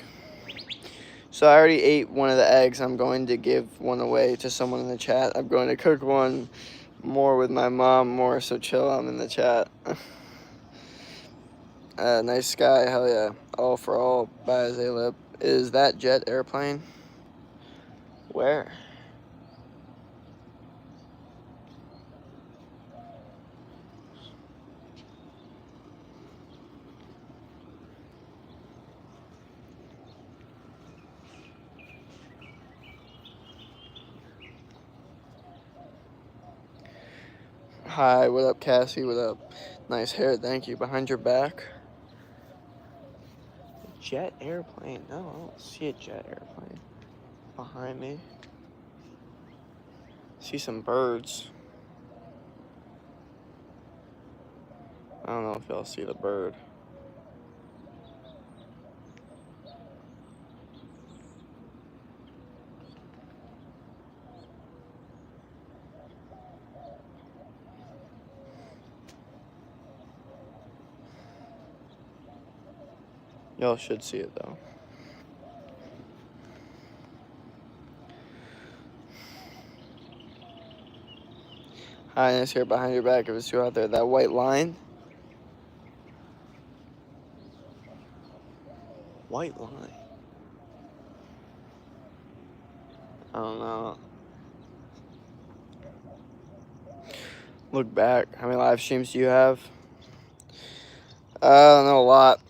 So I already ate one of the eggs. I'm going to give one away to someone in the chat. I'm going to cook one more with my mom more, so chill, I'm in the chat. Nice sky, hell yeah. All for all, by Zaleb. Is that jet airplane? Where? Hi, what up, Cassie? What up? Nice hair, thank you. Behind your back? Jet airplane? No, I don't see a jet airplane behind me. See some birds. I don't know if y'all see the bird. Y'all should see it though. Highness here behind your back if it's too out there. That white line? White line? I don't know. Look back. How many live streams do you have? I don't know, a lot.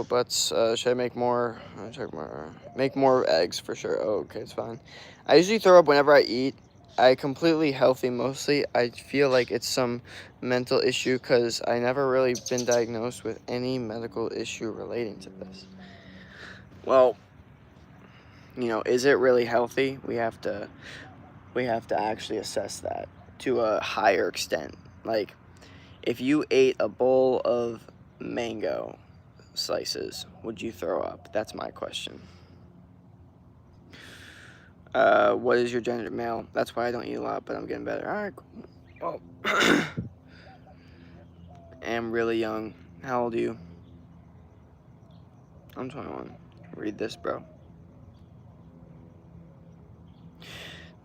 Butts. Should I make more? Check more. Make more eggs for sure. Oh, okay, it's fine. I usually throw up whenever I eat. I completely healthy mostly. I feel like it's some mental issue because I never really been diagnosed with any medical issue relating to this. Well, you know, is it really healthy? We have to actually assess that to a higher extent. Like, if you ate a bowl of mango slices, would you throw up? That's my question. What is your gender? Male. That's why I don't eat a lot, but I'm getting better. All right, cool. Well, am really young. How old are you? I'm 21. Read this, bro.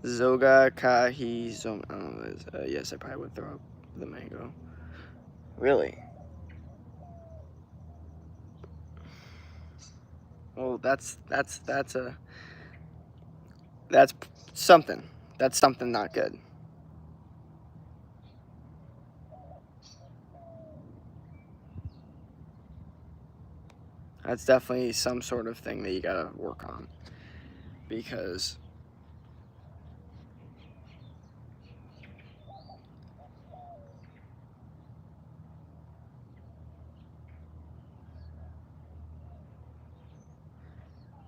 Zoga Kahi Zom. I don't know what it is. Yes, I probably would throw up the mango. Really? Well, that's something. That's something not good. That's definitely some sort of thing that you gotta work on. Because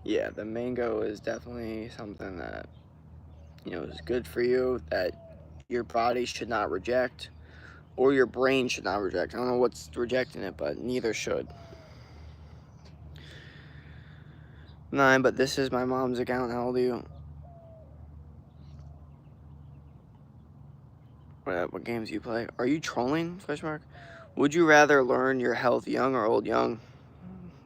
yeah, the mango is definitely something that, you know, is good for you, that your body should not reject, or your brain should not reject. I don't know what's rejecting it, but neither should. 9, but this is my mom's account. How old are you? What games do you play? Are you trolling? Question mark. Would you rather learn your health young or old? Young.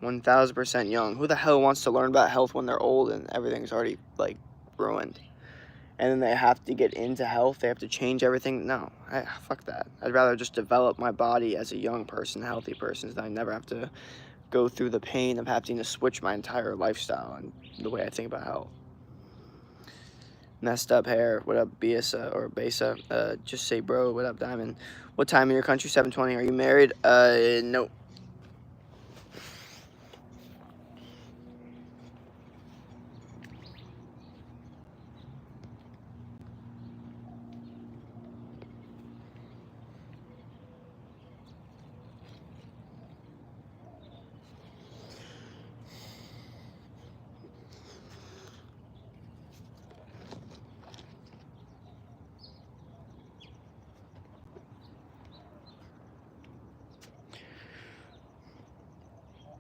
1000% young. Who the hell wants to learn about health when they're old and everything's already, like, ruined? And then they have to get into health. They have to change everything. No, fuck that. I'd rather just develop my body as a young person, healthy person, so that I never have to go through the pain of having to switch my entire lifestyle and the way I think about health. Messed up hair. What up, Biasa or Besa? Just say bro. What up, Diamond? What time in your country? 7:20. Are you married? No.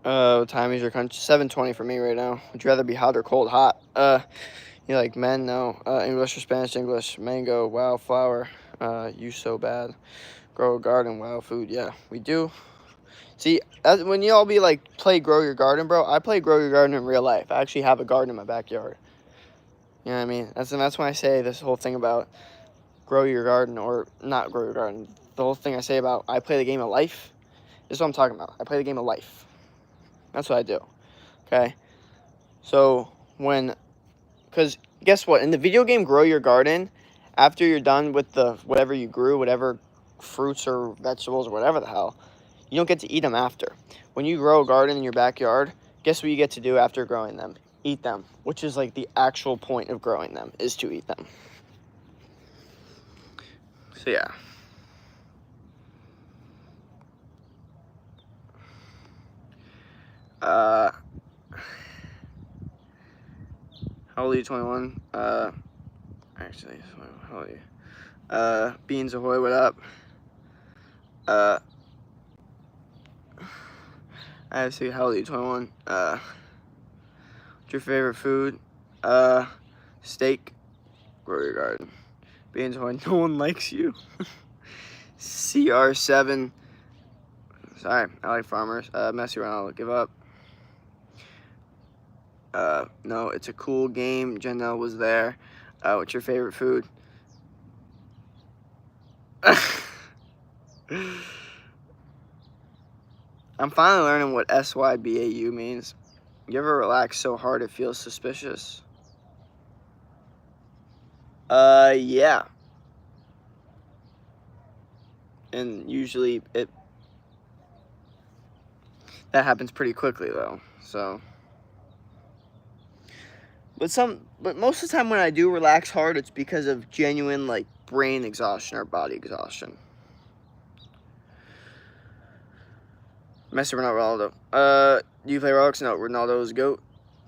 What time is your country? 7:20 for me right now. Would you rather be hot or cold? Hot. You like men? No. English or Spanish? English. Mango. Wow. Flower. You so bad. Grow a garden. Wow. Food. Yeah, we do. See, when you all be like, play grow your garden, bro. I play grow your garden in real life. I actually have a garden in my backyard. You know what I mean? That's when I say this whole thing about grow your garden, or not grow your garden. The whole thing I say about I play the game of life. This is what I'm talking about. I play the game of life. That's what I do. Okay. So because guess what? In the video game Grow Your Garden, after you're done with the whatever you grew, whatever fruits or vegetables or whatever the hell, you don't get to eat them after. When you grow a garden in your backyard, guess what you get to do after growing them? Eat them, which is like the actual point of growing them, is to eat them. So yeah. How old are you? 21? Actually, how old are you? Beans Ahoy, what up? I see, how old are you? 21? What's your favorite food? Steak. Grow your garden. Beans Ahoy, no one likes you. CR7. Sorry, I like farmers. Messi Ronaldo, give up. No, it's a cool game. Janelle was there. What's your favorite food? I'm finally learning what SYBAU means. You ever relax so hard it feels suspicious? Yeah. And usually that happens pretty quickly though. So but most of the time when I do relax hard, it's because of genuine like brain exhaustion or body exhaustion. Messi, Ronaldo. Do you play Roblox? No, Ronaldo is GOAT.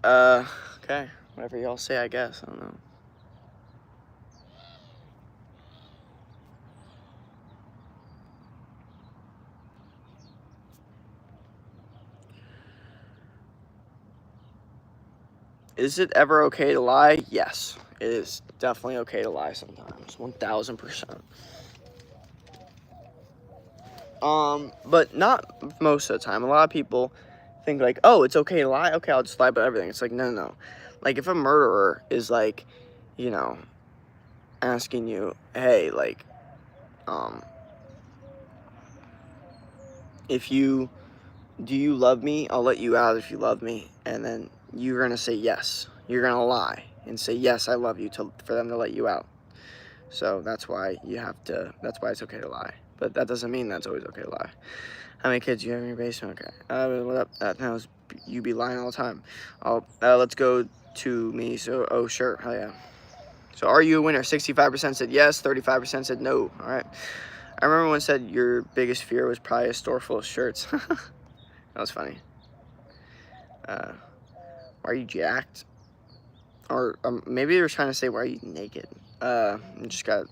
Okay. Whatever y'all say, I guess. I don't know. Is it ever okay to lie? Yes. It is definitely okay to lie sometimes. 1000%. But not most of the time. A lot of people think like, oh, it's okay to lie. Okay, I'll just lie about everything. It's like, no, no. Like, if a murderer is like, you know, asking you, hey, like, do you love me? I'll let you out if you love me. And then you're going to say yes. You're going to lie and say, yes, I love you for them to let you out. So that's why that's why it's okay to lie. But that doesn't mean that's always okay to lie. How many kids do you have in your basement? Okay. What up? That was, you be lying all the time. Let's go to me. So, oh, sure. Hell yeah. So, are you a winner? 65% said yes, 35% said no. All right. I remember one said your biggest fear was probably a store full of shirts. That was funny. Why are you jacked? Or maybe they were trying to say, why are you naked? I just got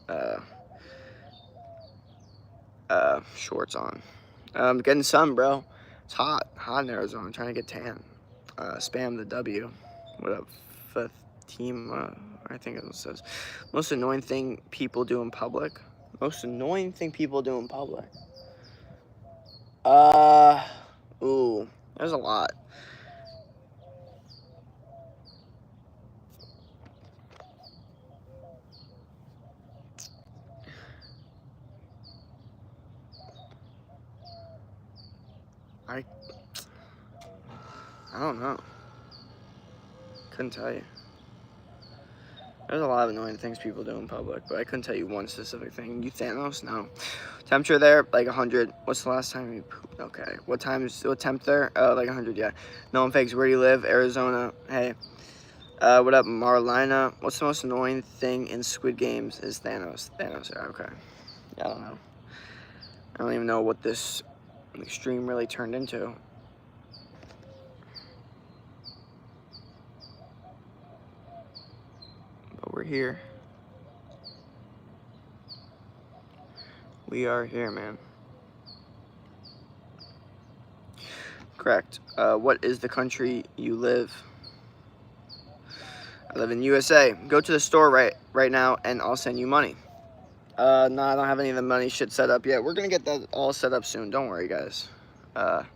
shorts on. Getting sun, bro. It's hot in Arizona. I'm trying to get tan. Spam the W. What up, fifth team? I think it says most annoying thing people do in public. Most annoying thing people do in public. Ooh, there's a lot. I don't know. Couldn't tell you. There's a lot of annoying things people do in public, but I couldn't tell you one specific thing. You Thanos? No. Temperature there, like 100. What's the last time you pooped? Okay. What temp there? Like 100, yeah. No one fakes. Where do you live? Arizona. Hey. What up, Marlina? What's the most annoying thing in Squid Games is Thanos. Thanos, yeah, okay. Yeah, I don't know. I don't even know what this stream really turned into. But we're here. We are here, man. Correct. What is the country you live? I live in USA. Go to the store right now, and I'll send you money. No, I don't have any of the money shit set up yet. We're gonna get that all set up soon. Don't worry, guys. Have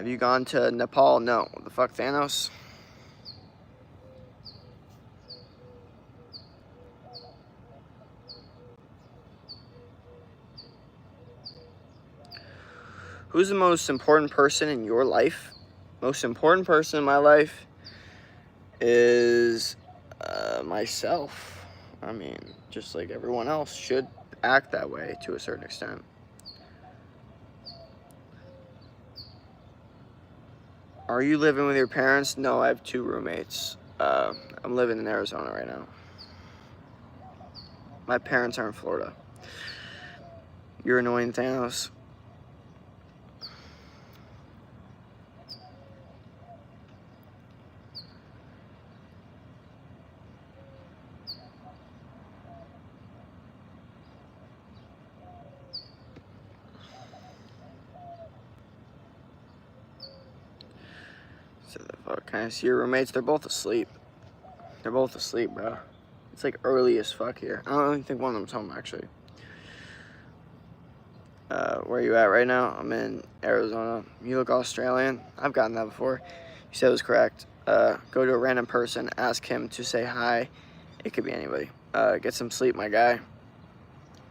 you gone to Nepal? No. What the fuck, Thanos? Who's the most important person in your life? Most important person in my life is myself. I mean, just like everyone else should act that way to a certain extent. Are you living with your parents? No, I have 2 roommates. I'm living in Arizona right now. My parents are in Florida. You're annoying, Thanos. So the fuck, can I see your roommates? They're both asleep. They're both asleep, bro. It's like early as fuck here. I don't even think one of them's home, actually. Where are you at right now? I'm in Arizona. You look Australian. I've gotten that before. You said it was correct. Go to a random person, ask him to say hi. It could be anybody. Get some sleep, my guy.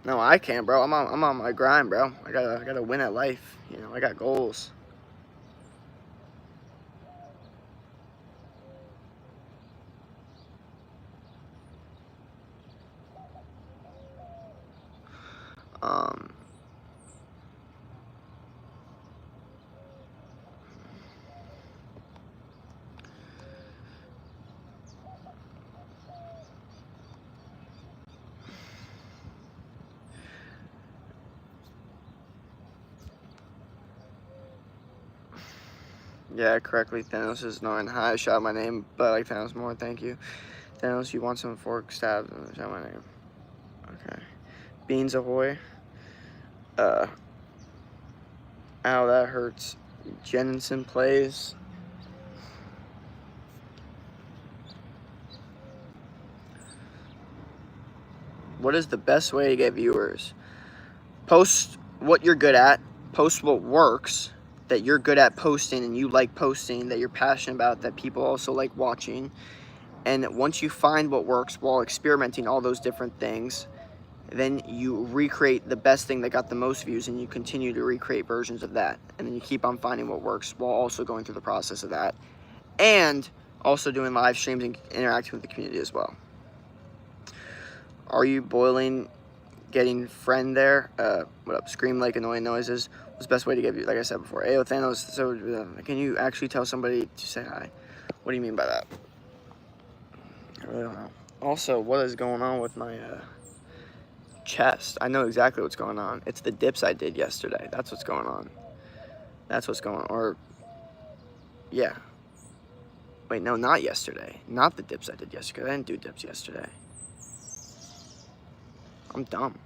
No, I can't, bro. I'm on my grind, bro. I gotta win at life. You know, I got goals. Yeah, correctly. Thanos is knowing. Hi, shout my name, but I like Thanos more. Thank you. Thanos, you want some fork stabs? Shout my name. Okay. Beans ahoy. Ow, that hurts. Jensen plays. What is the best way to get viewers? Post what you're good at. Post what works that you're good at posting and you like posting, that you're passionate about, that people also like watching. And once you find what works while experimenting all those different things, then you recreate the best thing that got the most views, and you continue to recreate versions of that. And then you keep on finding what works while also going through the process of that. And also doing live streams and interacting with the community as well. Are you boiling, getting friend there? What up? Scream like annoying noises. What's the best way to get you? Like I said before. Ayo, Thanos, so can you actually tell somebody to say hi? What do you mean by that? I really don't know. Also, what is going on with my chest? I know exactly what's going on. It's the dips I did yesterday. That's what's going on. That's what's going on. Or, yeah. Wait, no, not yesterday. Not the dips I did yesterday. I didn't do dips yesterday. I'm dumb.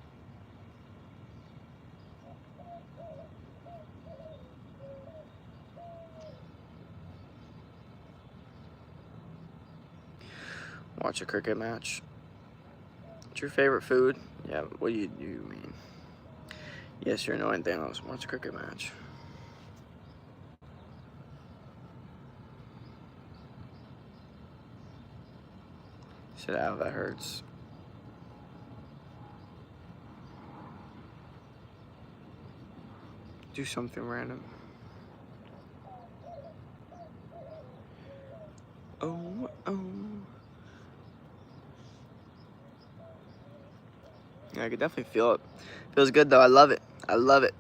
Watch a cricket match. What's your favorite food? Yeah, what do you mean? Yes, you're annoying, Thanos. Watch a cricket match. Sit out, that hurts. Do something random. Oh. Yeah, I could definitely feel it. Feels good though. I love it. I love it.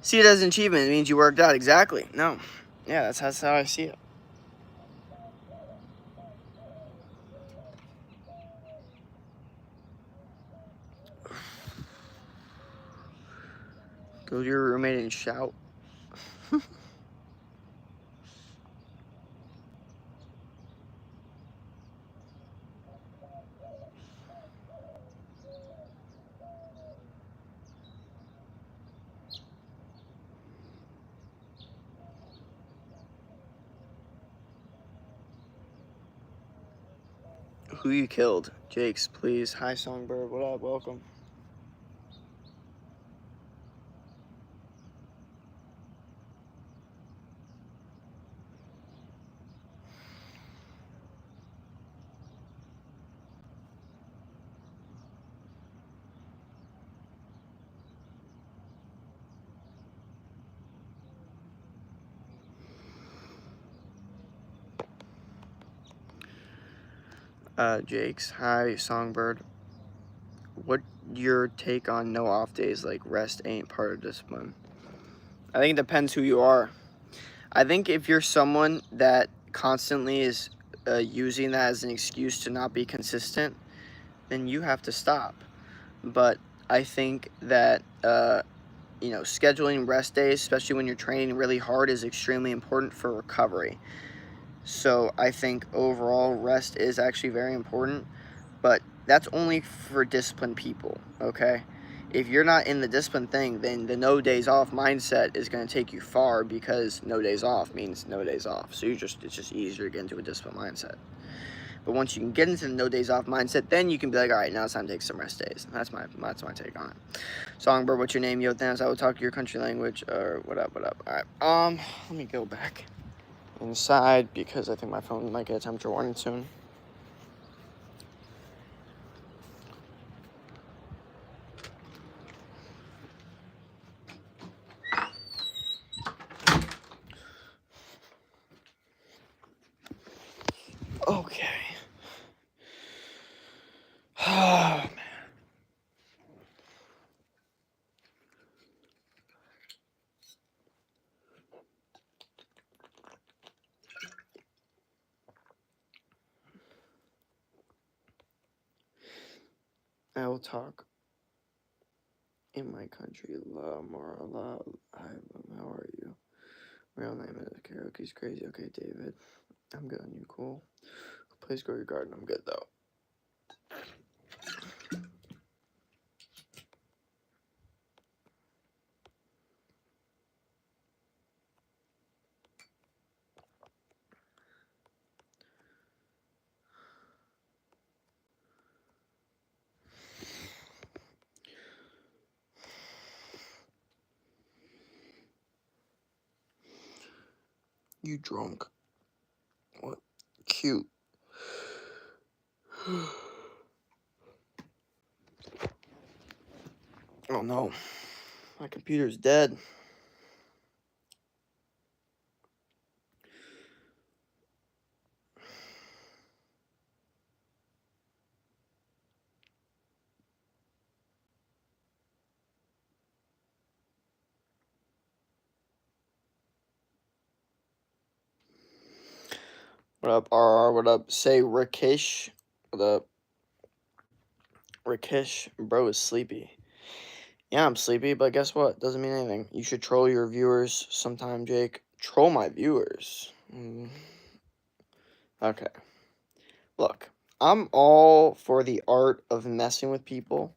See it as an achievement. It means you worked out. Exactly. No. Yeah, that's how I see it. Go to your roommate and shout. Who you killed? Jake's, please. Hi, Songbird. What up? Welcome. Jake's. Hi, Songbird. What your take on no off days? Like rest ain't part of discipline. I think it depends who you are. I think if you're someone that constantly is using that as an excuse to not be consistent, then you have to stop. But I think that scheduling rest days, especially when you're training really hard, is extremely important for recovery. So I think overall rest is actually very important, but that's only for disciplined people, okay? If you're not in the discipline thing, then the no days off mindset is going to take you far, because no days off means no days off. So it's just easier to get into a discipline mindset. But once you can get into the no days off mindset, then you can be like, all right, now it's time to take some rest days. That's my take on it. Songbird, what's your name? Yo, Thanos, I will talk your country language. Or what up? All right. Let me go back inside because I think my phone might get a temperature warning soon. Okay. Oh, man. I will talk in my country. La Mara. How are you? Real name is karaoke's crazy. Okay, David. I'm good on you. Cool. Please grow your garden. I'm good though. You drunk? What? Cute. Oh no. My computer's dead. What up, RR? What up? Say Rakesh. What up? Rakesh, bro is sleepy. Yeah, I'm sleepy, but guess what? Doesn't mean anything. You should troll your viewers sometime, Jake. Troll my viewers. Okay. Look, I'm all for the art of messing with people,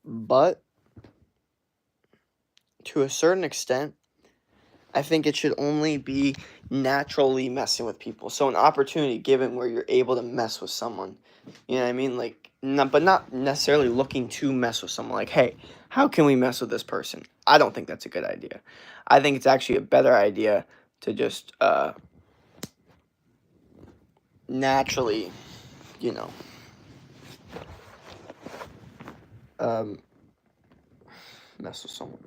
but to a certain extent, I think it should only be naturally messing with people. So an opportunity given where you're able to mess with someone, you know what I mean? Like, but not necessarily looking to mess with someone. Like, hey, how can we mess with this person? I don't think that's a good idea. I think it's actually a better idea to just naturally, you know, mess with someone.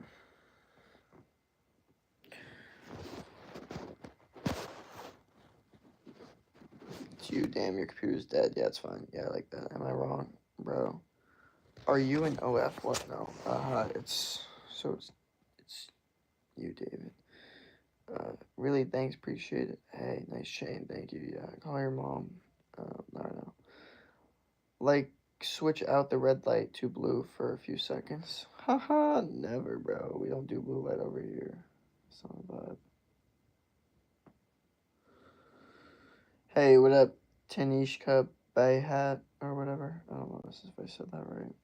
It's you, damn, your computer's dead. Yeah, it's fine. Yeah, I like that. Am I wrong, bro? Are you an OF? What? No. It's you, David. Really, thanks, appreciate it. Hey, nice chain, thank you. Yeah, call your mom. I don't know. Like, switch out the red light to blue for a few seconds. Haha, never, bro. We don't do blue light over here. It's not a vibe. Hey, what up, Tanishka Bayhat or whatever? I don't know if I said that right.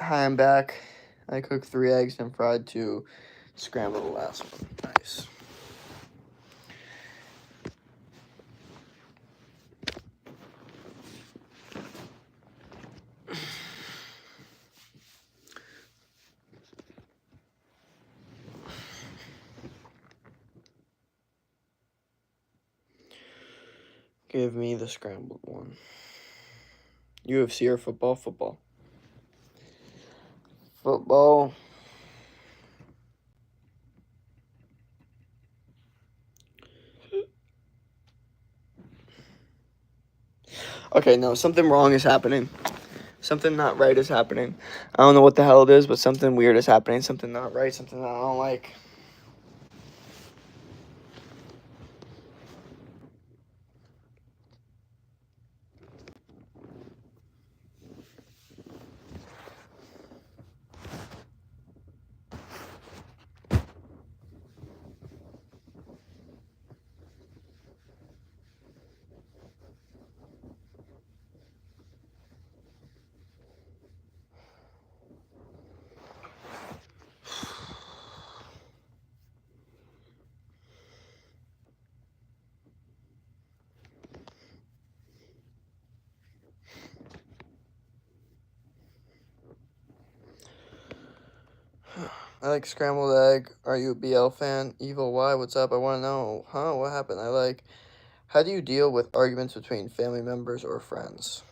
Hi, I'm back. I cooked 3 eggs and fried 2, scrambled the last one. Nice. Give me the scrambled one. UFC or football? Football. Football. Okay, no, something wrong is happening. Something not right is happening. I don't know what the hell it is, but something weird is happening. Something not right, something that I don't like. I like scrambled egg. Are you a BL fan? Evil Y, what's up? I want to know. Huh? What happened? How do you deal with arguments between family members or friends?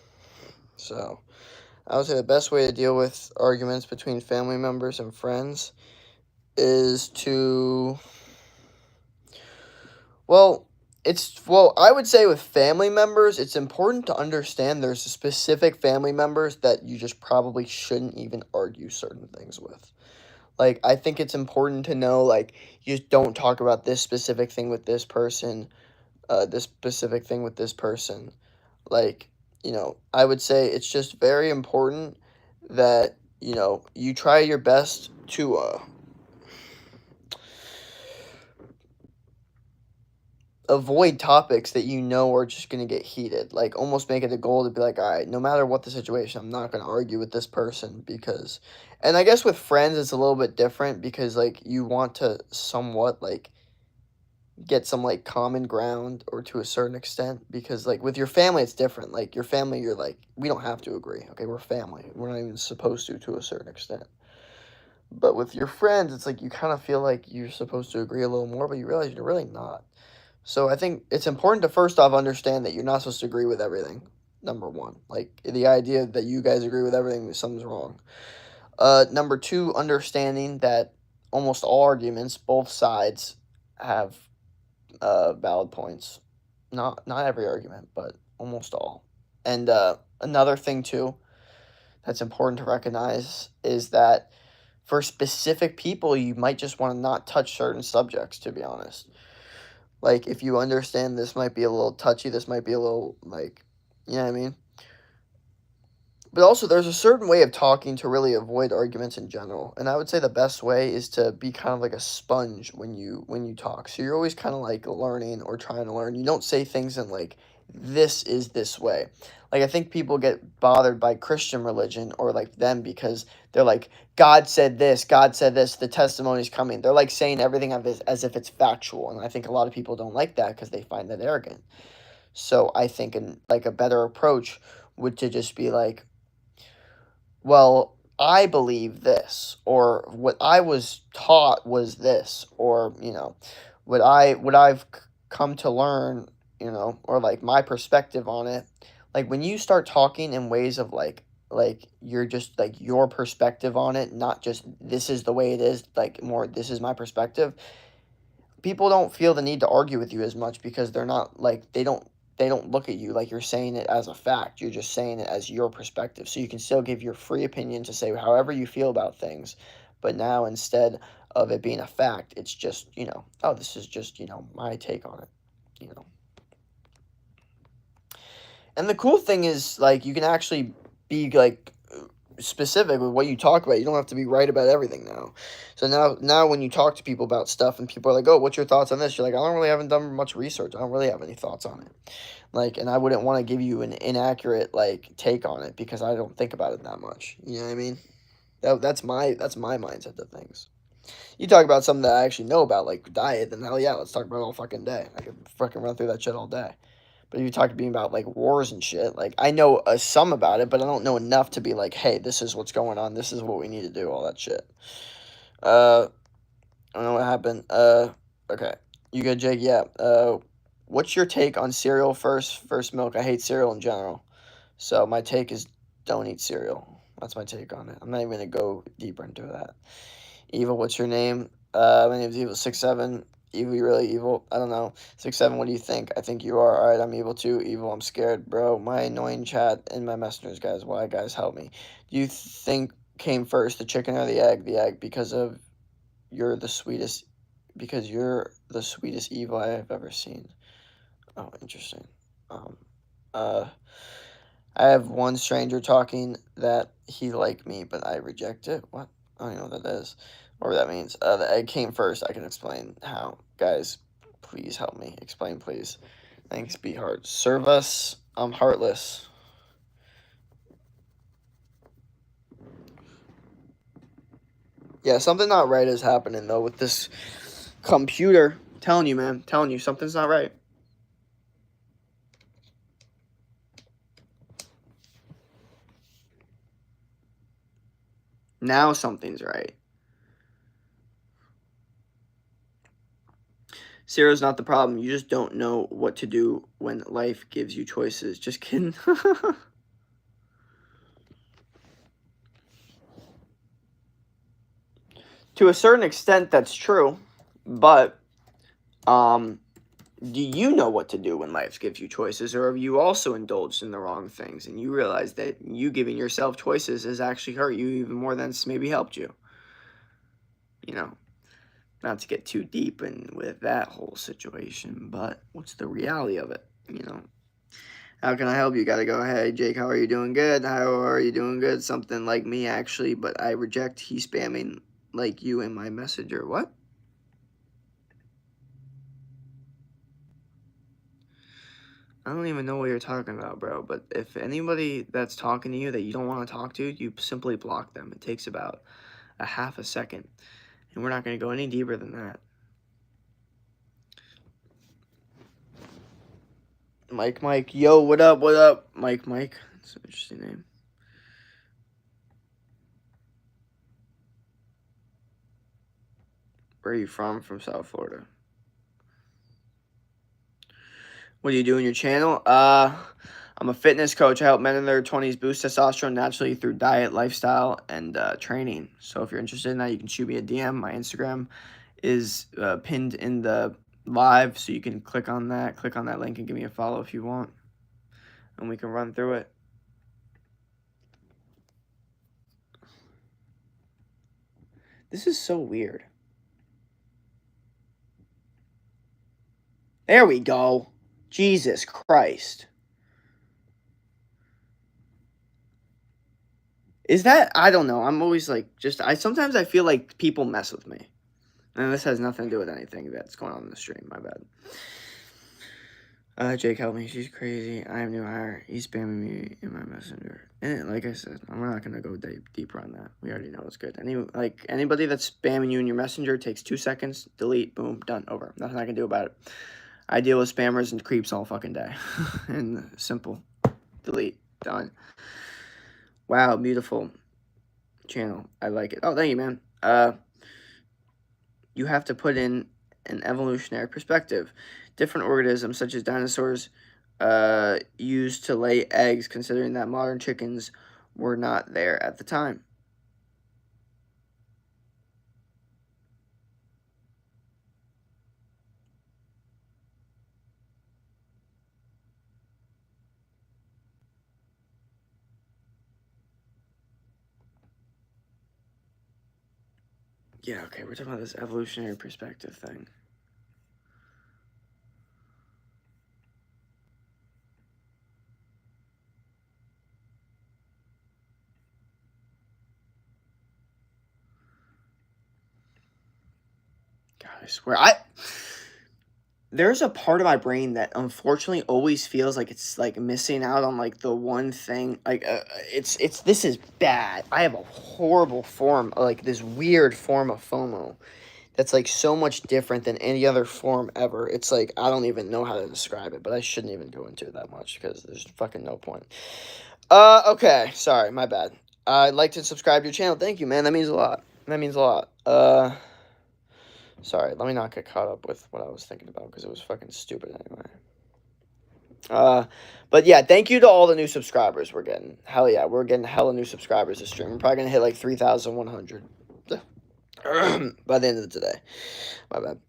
So, I would say the best way to deal with arguments between family members and friends is to, well, I would say with family members, it's important to understand there's specific family members that you just probably shouldn't even argue certain things with. Like, I think it's important to know, like, you just don't talk about this specific thing with this person, this specific thing with this person. Like, I would say it's just very important that, you try your best to, avoid topics that are just going to get heated. Like, almost make it a goal to be like, all right, no matter what the situation, I'm not going to argue with this person because, and I guess with friends, it's a little bit different because, like, you want to somewhat, like, get some, like, common ground or to a certain extent because, like, with your family, it's different. Like, your family, you're like, we don't have to agree. Okay, we're family. We're not even supposed to a certain extent. But with your friends, it's like you kind of feel like you're supposed to agree a little more, but you realize you're really not. So I think it's important to first off understand that you're not supposed to agree with everything. Number one, like the idea that you guys agree with everything, something's wrong. Number two, understanding that almost all arguments, both sides have valid points. Not every argument, but almost all. And another thing too that's important to recognize is that for specific people, you might just want to not touch certain subjects. To be honest, like, if you understand this might be a little touchy, this might be a little, like, you know what I mean? But also, there's a certain way of talking to really avoid arguments in general. And I would say the best way is to be kind of like a sponge when you talk. So you're always kind of like learning or trying to learn. You don't say things in like, this is this way. Like, I think people get bothered by Christian religion or like them because they're like, God said this, the testimony's coming. They're like saying everything as if it's factual. And I think a lot of people don't like that because they find that arrogant. So I think like a better approach would to just be like, well, I believe this, or what I was taught was this, or what I've come to learn, or like my perspective on it. Like when you start talking in ways of like you're just like your perspective on it, not just this is the way it is, like more this is my perspective. People don't feel the need to argue with you as much because they're not like they don't look at you like you're saying it as a fact. You're just saying it as your perspective. So you can still give your free opinion to say however you feel about things. But now instead of it being a fact, it's just, oh, this is just, my take on it, you know. And the cool thing is like you can actually be like specific with what you talk about. You don't have to be right about everything now. So now when you talk to people about stuff and people are like, "Oh, what's your thoughts on this?" You're like, "I don't really haven't done much research. I don't really have any thoughts on it." Like, and I wouldn't want to give you an inaccurate like take on it because I don't think about it that much. You know what I mean? That's my mindset of things. You talk about something that I actually know about, like diet, then hell yeah, let's talk about it all fucking day. I could fucking run through that shit all day. But if you talk to me about like wars and shit, like I know some about it, but I don't know enough to be like, hey, this is what's going on. This is what we need to do. All that shit. I don't know what happened. Okay, you good, Jake? Yeah. What's your take on cereal first milk? I hate cereal in general. So my take is don't eat cereal. That's my take on it. I'm not even gonna go deeper into that. Evil, what's your name? My name's Evil 67. Evil, you really evil? I don't know. 67, what do you think? I think you are. Alright, I'm evil too. Evil, I'm scared, bro. My annoying chat and my messengers, guys. Why, guys, help me. Do you think came first, the chicken or the egg? The egg, because of you're the sweetest, because you're the sweetest evil I have ever seen. Oh, interesting. Um, uh, I have one stranger talking that he like me, but I reject it. What? I don't know what that is, or what that means. The egg came first. I can explain how. Guys, please help me. Explain, please. Thanks, be hard. Serve us. I'm heartless. Yeah, something not right is happening though with this computer. Telling you, man. Telling you, something's not right. Now something's right. Zero's not the problem. You just don't know what to do when life gives you choices. Just kidding. To a certain extent, that's true. But do you know what to do when life gives you choices, or have you also indulged in the wrong things and you realize that you giving yourself choices has actually hurt you even more than it's maybe helped you? You know, not to get too deep in with that whole situation, but what's the reality of it? You know, how can I help you? Gotta go, hey, Jake, how are you doing? Good. How are you doing? Good. Something like me, actually, but I reject he spamming like you in my messenger. What? I don't even know what you're talking about, bro. But if anybody that's talking to you that you don't want to talk to, you simply block them. It takes about a half a second. And we're not going to go any deeper than that. Mike. Yo, what up? What up? Mike. That's an interesting name. Where are you from? From South Florida. What do you do in your channel? I'm a fitness coach. I help men in their 20s boost testosterone naturally through diet, lifestyle, and training. So if you're interested in that, you can shoot me a DM. My Instagram is pinned in the live, so you can click on that link and give me a follow if you want, and we can run through it. This is so weird. There we go. Jesus Christ. Is that, I don't know. I'm always like, sometimes I feel like people mess with me. And this has nothing to do with anything that's going on in the stream. My bad. Jake, help me. She's crazy. I have new hire. He's spamming me in my messenger. And like I said, I'm not gonna go deeper on that. We already know it's good. Anybody that's spamming you in your messenger takes 2 seconds. Delete. Boom. Done. Over. Nothing I can do about it. I deal with spammers and creeps all fucking day. And simple. Delete. Done. Wow. Beautiful channel. I like it. Oh, thank you, man. You have to put in an evolutionary perspective. Different organisms, such as dinosaurs, used to lay eggs, considering that modern chickens were not there at the time. Yeah, okay, we're talking about this evolutionary perspective thing. God, I swear, there's a part of my brain that unfortunately always feels like it's like missing out on like the one thing. Like it's this is bad. I have a horrible form, like this weird form of FOMO that's like so much different than any other form ever. It's like I don't even know how to describe it, but I shouldn't even go into it that much because there's fucking no point. Okay, sorry, my bad. I'd like to subscribe to your channel. Thank you, man. That means a lot. That means a lot. Sorry, let me not get caught up with what I was thinking about because it was fucking stupid anyway. But yeah, thank you to all the new subscribers we're getting. Hell yeah, we're getting hella new subscribers this stream. We're probably gonna hit like 3,100 by the end of the day. My bad.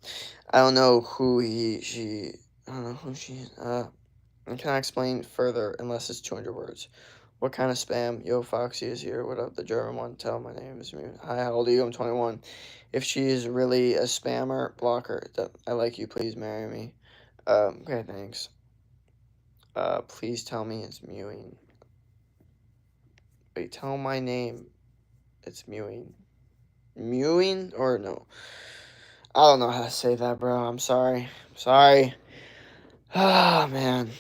I don't know who she. I don't know who she. Can I explain further unless it's 200 words? What kind of spam? Yo, Foxy is here. What up, the German one? Tell my name is Mune. Hi, how old are you? I'm 21. If she is really a spammer, block her. I like you. Please marry me. Okay, thanks. Please tell me it's mewing. Wait, tell my name. It's mewing. Mewing or no? I don't know how to say that, bro. I'm sorry. I'm sorry. Ah, man.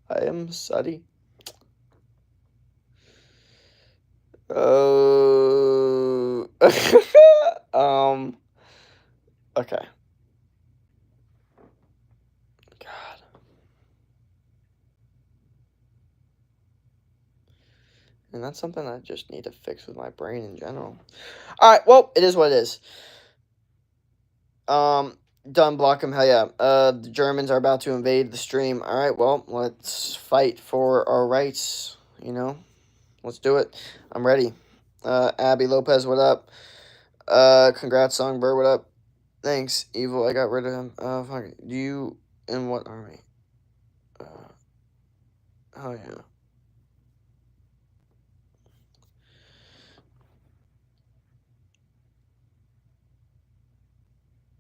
I am sorry. Oh. Okay. God. And that's something I just need to fix with my brain in general. Alright, well, it is what it is. Done, block him, hell yeah. The Germans are about to invade the stream. Alright, well, let's fight for our rights, you know? Let's do it. I'm ready. Abby Lopez, what up? Congrats, Songbird, what up? Thanks, Evil, I got rid of him. Fuck it. Do you, in what army? Oh yeah.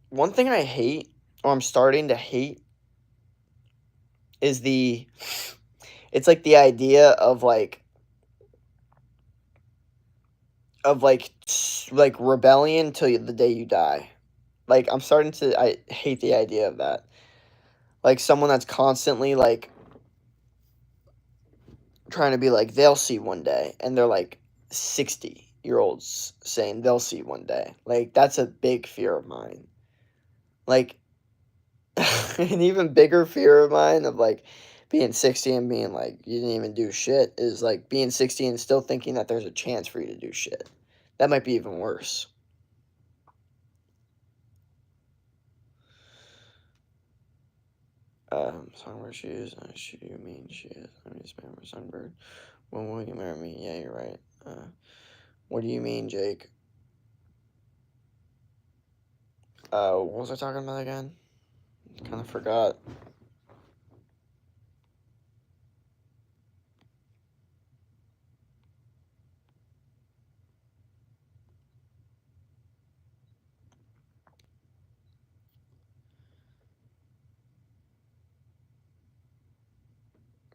One thing I hate, or I'm starting to hate, is it's like the idea of like rebellion till the day you die. Like I hate the idea of that. Like someone that's constantly like trying to be like they'll see one day, and they're like 60-year-olds saying they'll see one day. Like that's a big fear of mine. Like an even bigger fear of mine of like being 60 and being like you didn't even do shit is like being 60 and still thinking that there's a chance for you to do shit. That might be even worse. Song where she is. She you mean she is. I mean spam or sunbird. When will you marry me? Yeah, you're right. What do you mean, Jake? What was I talking about again? Kind of forgot.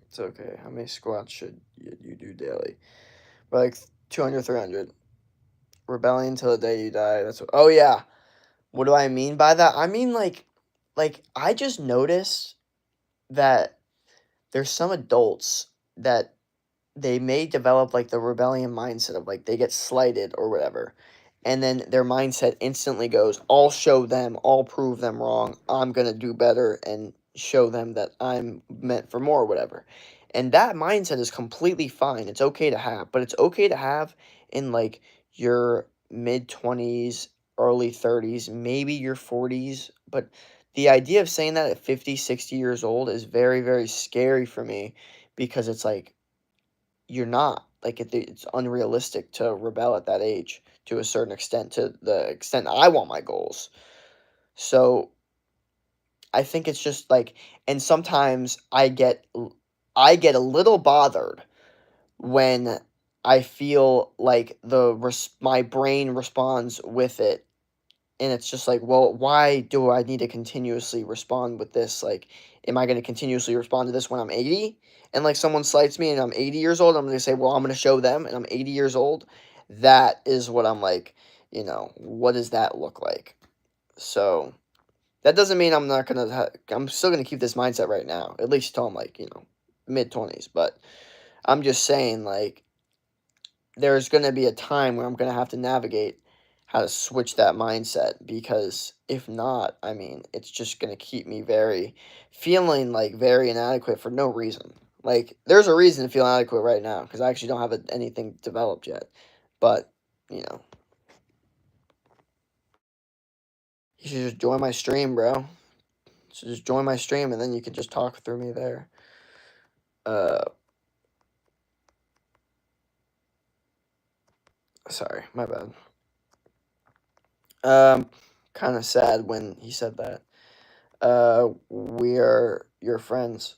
It's okay. How many squats should you do daily? Like 200, 300. Rebellion till the day you die. That's what. Oh yeah. What do I mean by that? I mean like I just noticed that there's some adults that they may develop like the rebellion mindset of like they get slighted or whatever. And then their mindset instantly goes, I'll show them, I'll prove them wrong. I'm going to do better and show them that I'm meant for more or whatever. And that mindset is completely fine. It's okay to have, but it's okay to have in like your mid 20s, early 30s, maybe your 40s. But the idea of saying that at 50, 60 years old is very, very scary for me because it's like, you're not like it's unrealistic to rebel at that age to a certain extent, to the extent I want my goals. So I think it's just like, and sometimes I get a little bothered when I feel like my brain responds with it, and it's just like, well, why do I need to continuously respond with this? Like, am I going to continuously respond to this when I'm 80? And like someone slights me and I'm 80 years old, I'm going to say, well, I'm going to show them and I'm 80 years old that is what I'm like, what does that look like? So that doesn't mean I'm not gonna. I'm still gonna keep this mindset right now, at least till I'm like mid-20s. But I'm just saying, like, there's gonna be a time where I'm gonna have to navigate how to switch that mindset, because if not, I mean, it's just gonna keep me feeling like very inadequate for no reason. Like, there's a reason to feel inadequate right now because I actually don't have anything developed yet. But you know, you should just join my stream, bro. So just join my stream and then you can just talk through me there. Uh, Sorry, my bad. Kind of sad when he said that. We are your friends.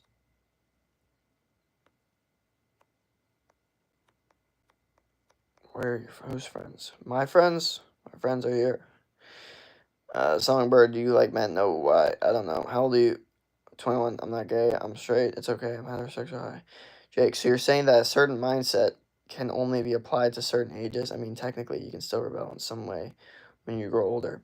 Who's friends? My friends? My friends are here. Songbird, do you like men? No, why? I don't know. How old are you? 21. I'm not gay. I'm straight. It's okay. I'm heterosexual. Hi. Jake, so you're saying that a certain mindset can only be applied to certain ages? I mean, technically, you can still rebel in some way when you grow older.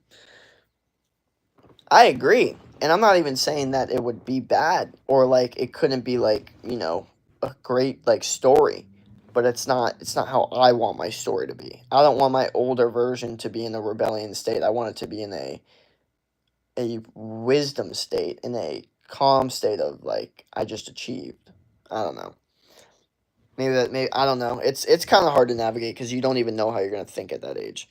I agree. And I'm not even saying that it would be bad or like it couldn't be like, a great like story. But it's not how I want my story to be. I don't want my older version to be in a rebellion state. I want it to be in a wisdom state, in a calm state of like I just achieved. I don't know. Maybe I don't know. It's kind of hard to navigate because you don't even know how you're gonna think at that age.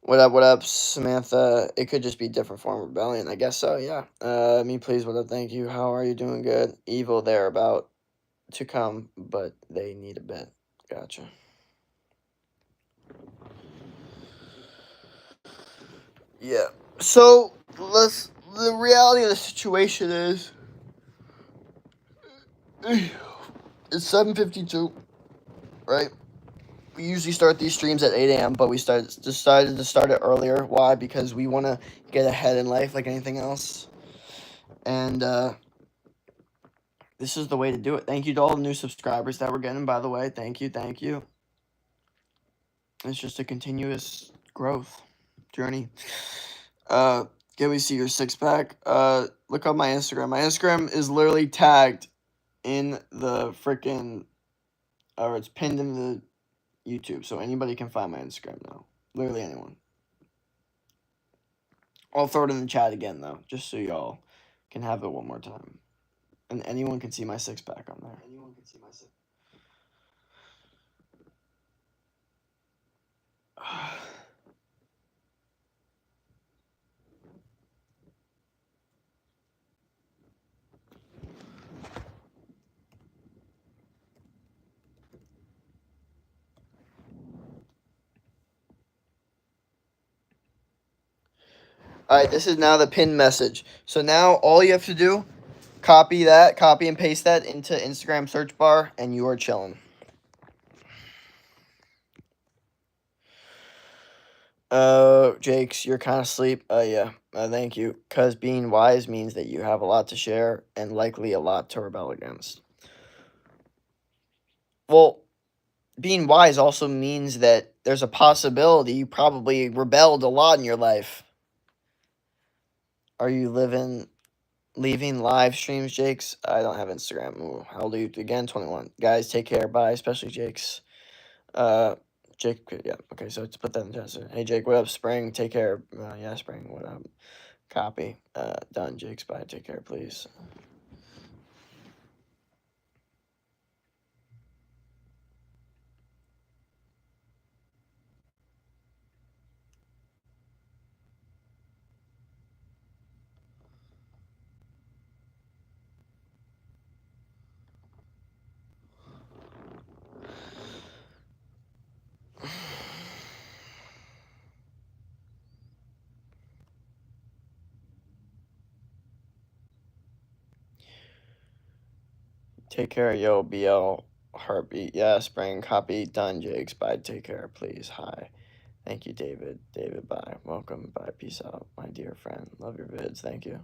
What up, Samantha? It could just be different form of rebellion. I guess so, yeah. Me please, what up, thank you. How are you doing? Good. Evil, they're about to come, but they need a bit. Gotcha. Yeah. So, the reality of the situation is, it's 7:52, right? We usually start these streams at 8 a.m., but we decided to start it earlier. Why? Because we want to get ahead in life like anything else. And, this is the way to do it. Thank you to all the new subscribers that we're getting, by the way. Thank you, thank you. It's just a continuous growth journey. Can we see your six-pack? Look up my Instagram. My Instagram is literally tagged in the freaking, or it's pinned in the YouTube, so anybody can find my Instagram now. Literally anyone. I'll throw it in the chat again, though, just so y'all can have it one more time. And anyone can see my six-pack on there. Anyone can see my six. Alright, this is now the pinned message. So now all you have to do, copy and paste that into Instagram search bar, and you are chilling. Jakes, you're kind of asleep. Yeah. Thank you. Because being wise means that you have a lot to share and likely a lot to rebel against. Well, being wise also means that there's a possibility you probably rebelled a lot in your life. Are you leaving live streams, Jakes? I don't have Instagram. Ooh, how old are you? Again, 21. Guys, take care. Bye. Especially Jakes. Jake, yeah. Okay, so let's put that in the chat. Hey, Jake, what up? Spring, take care. Yeah, Spring, what up? Copy. Done, Jake's. Bye. Take care, please. Take care, yo, BL. Heartbeat. Yeah, Spring. Copy. Done, Jakes. Bye. Take care, please. Hi. Thank you, David. David, bye. Welcome. Bye. Peace out, my dear friend. Love your vids. Thank you.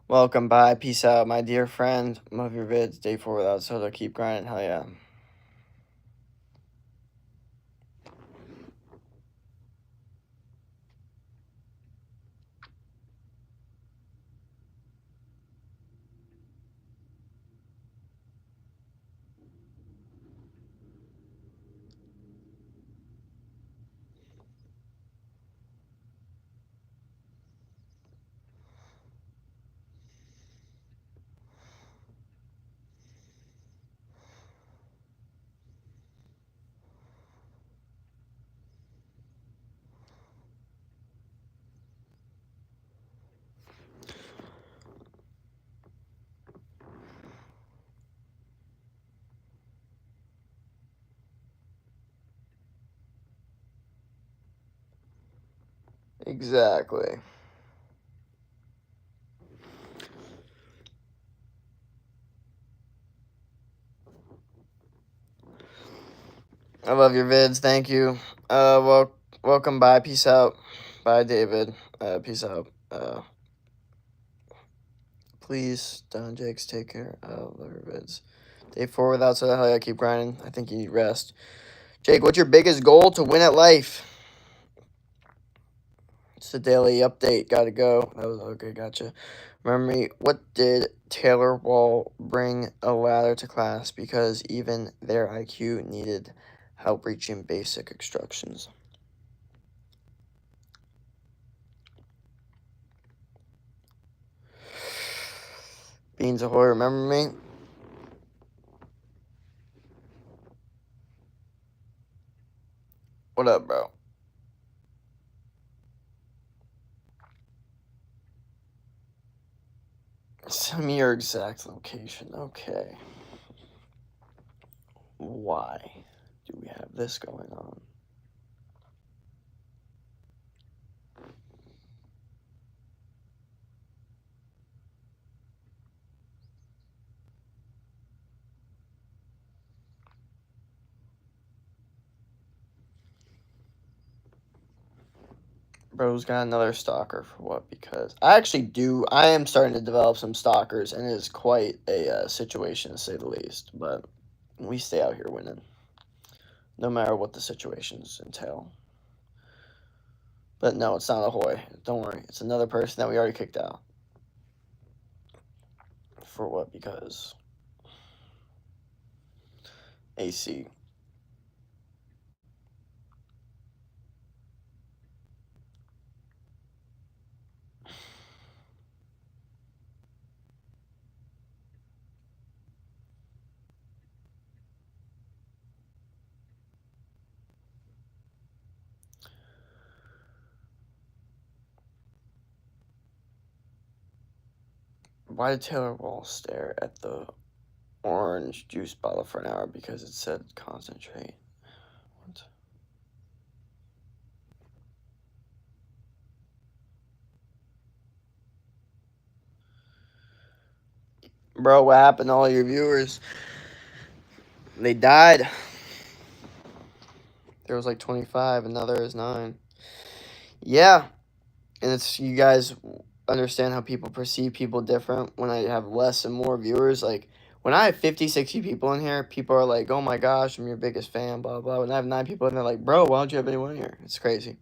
Welcome by. Peace out, my dear friend. Love your vids. Day 4 without soda. Keep grinding. Hell yeah. Exactly. I love your vids. Thank you. Welcome by. Peace out. Bye, David. Peace out. Please, Don Jakes, take care. Love your vids. Day 4 without soda. Hell yeah. Keep grinding. I think you need rest. Jake, what's your biggest goal to win at life? It's a daily update. Gotta go. That was okay. Gotcha. Remember me. What did Taylor Wall bring a ladder to class because even their IQ needed help reaching basic instructions? Beans Ahoy. Remember me. What up, bro? Send me your exact location. Okay. Why do we have this going on? Bro's got another stalker for what? Because I actually do. I am starting to develop some stalkers, and it is quite a situation to say the least. But we stay out here winning, no matter what the situations entail. But no, it's not Ahoy. Don't worry. It's another person that we already kicked out. For what? Because AC. Why did Taylor Wall stare at the orange juice bottle for an hour? Because it said concentrate. What? Bro, what happened to all your viewers? They died. There was like 25, and now there is 9. Yeah, and it's you guys understand how people perceive people different when I have less and more viewers. Like, when I have 50, 60 people in here, people are like, oh my gosh, I'm your biggest fan, blah, blah. When I have 9 people in there, like, bro, why don't you have anyone in here? It's crazy.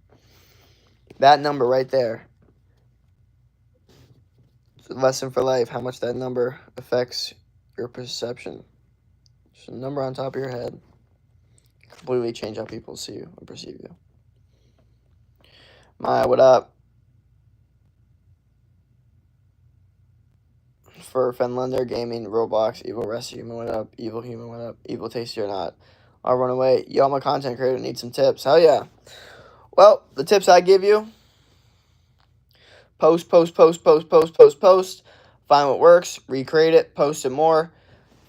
That number right there. It's a lesson for life, how much that number affects your perception. Just a number on top of your head. Completely change how people see you and perceive you. Maya, what up? For Fenlander Gaming, Roblox, Evil Rest Human, what up? Evil Human, what up? Evil Tasty or not? I'll run away. Yo, I'm a content creator, need some tips. Hell yeah. Well, the tips I give you: post, post, post, post, post, post, post. Find what works, recreate it, post it more.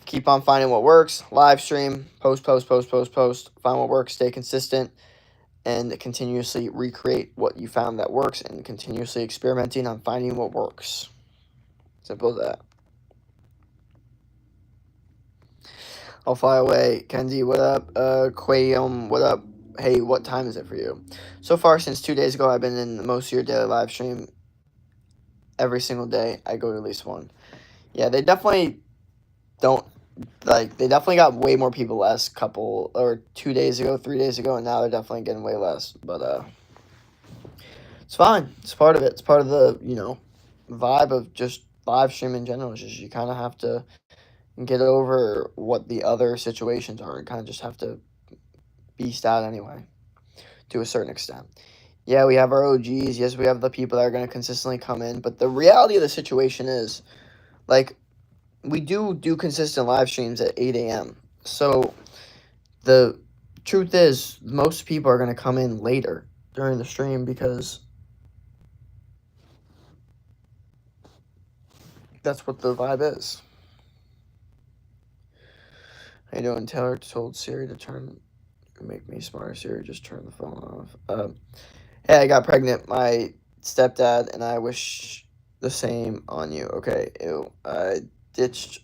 Keep on finding what works. Live stream, post, post, post, post, post. Find what works, stay consistent, and continuously recreate what you found that works, and continuously experimenting on finding what works. Simple as that. I'll fly away. Kenzie, what up? Quayum, what up? Hey, what time is it for you? So far, since 2 days ago, I've been in most of your daily live stream. every single day. I go to at least one. Yeah, they definitely don't they definitely got way more people last couple or 2 days ago, 3 days ago, and now they're definitely getting way less. But it's fine. It's part of it. It's part of the vibe of just live stream in general. It's just you kind of have to get over what the other situations are and kind of just have to beast out anyway to a certain extent. Yeah, we have our OGs. Yes, we have the people that are going to consistently come in. But the reality of the situation is, like, we do consistent live streams at 8 a.m. So the truth is, most people are going to come in later during the stream because that's what the vibe is. How you doing? Taylor told Siri to make me smarter. Siri, just turn the phone off. Hey, I got pregnant. My stepdad and I wish the same on you. Okay, ew. I ditched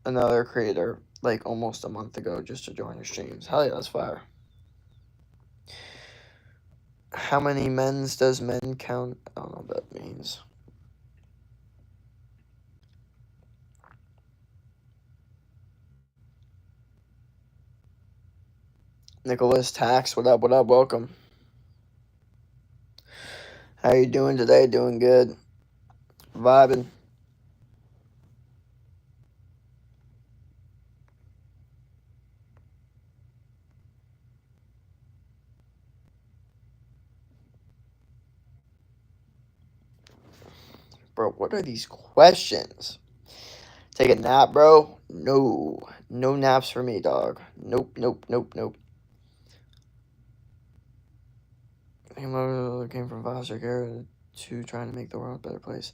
another creator like almost a month ago just to join your streams. Hell yeah, that's fire. How many men's does men count? I don't know what that means. Nicholas Tax, what up, welcome. How you doing today? Doing good. Vibing. Bro, what are these questions? Take a nap, bro? No. No naps for me, dog. Nope. Came from foster care to trying to make the world a better place.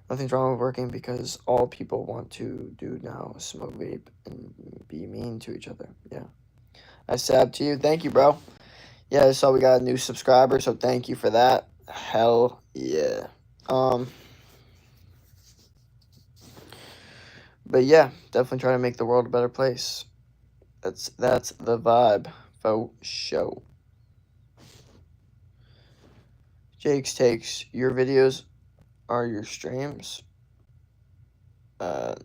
Nothing's wrong with working because all people want to do now is smoke vape and be mean to each other. Yeah. I sab to you. Thank you, bro. Yeah, I saw we got a new subscriber, so thank you for that. Hell yeah. But yeah, definitely trying to make the world a better place. That's the vibe. Faux show. Jake's takes. Your videos are your streams? No.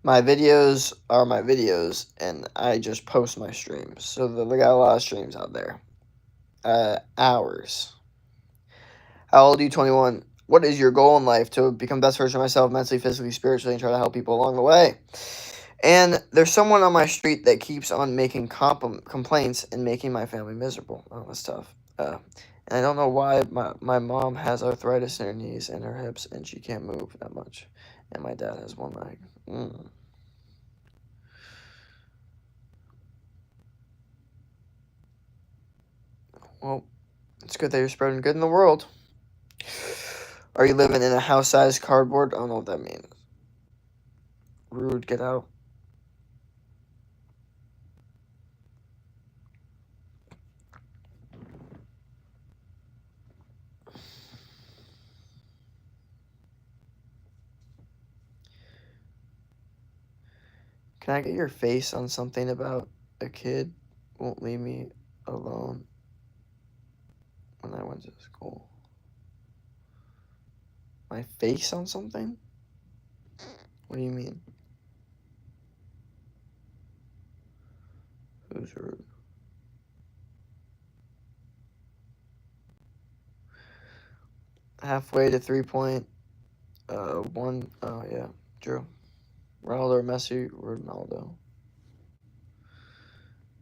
My videos are my videos, and I just post my streams. So they got a lot of streams out there. Hours. How old are you? 21. What is your goal in life? To become the best version of myself, mentally, physically, spiritually, and try to help people along the way. And there's someone on my street that keeps on making complaints and making my family miserable. Oh, that's tough. And I don't know why my mom has arthritis in her knees and her hips, and she can't move that much. And my dad has one leg. Well, it's good that you're spreading good in the world. Are you living in a house-sized cardboard? I don't know what that means. Rude, get out. Can I get your face on something about a kid won't leave me alone when I went to school? My face on something? What do you mean? Who's rude? Halfway to 3-point. One. Oh yeah, Drew. Ronaldo or Messi? Ronaldo.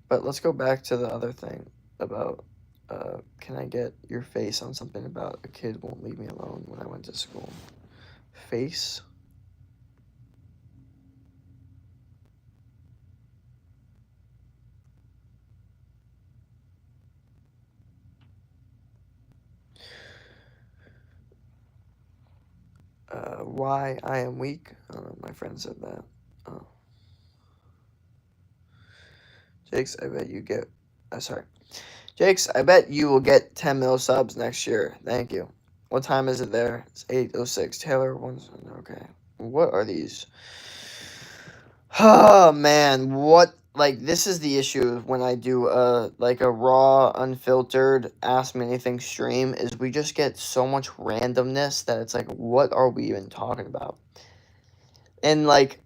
But let's go back to the other thing about. Can I get your face on something about a kid won't leave me alone when I went to school? Face? Why I am weak? I don't know, my friend said that. Oh. Jakes, I bet you get. Sorry. Jakes, I bet you will get 10 mil subs next year. Thank you. What time is it there? It's 8:06. Taylor, okay. What are these? Oh, man. What like this is the issue when I do like a raw, unfiltered Ask Me Anything stream is we just get so much randomness that it's like, what are we even talking about? And like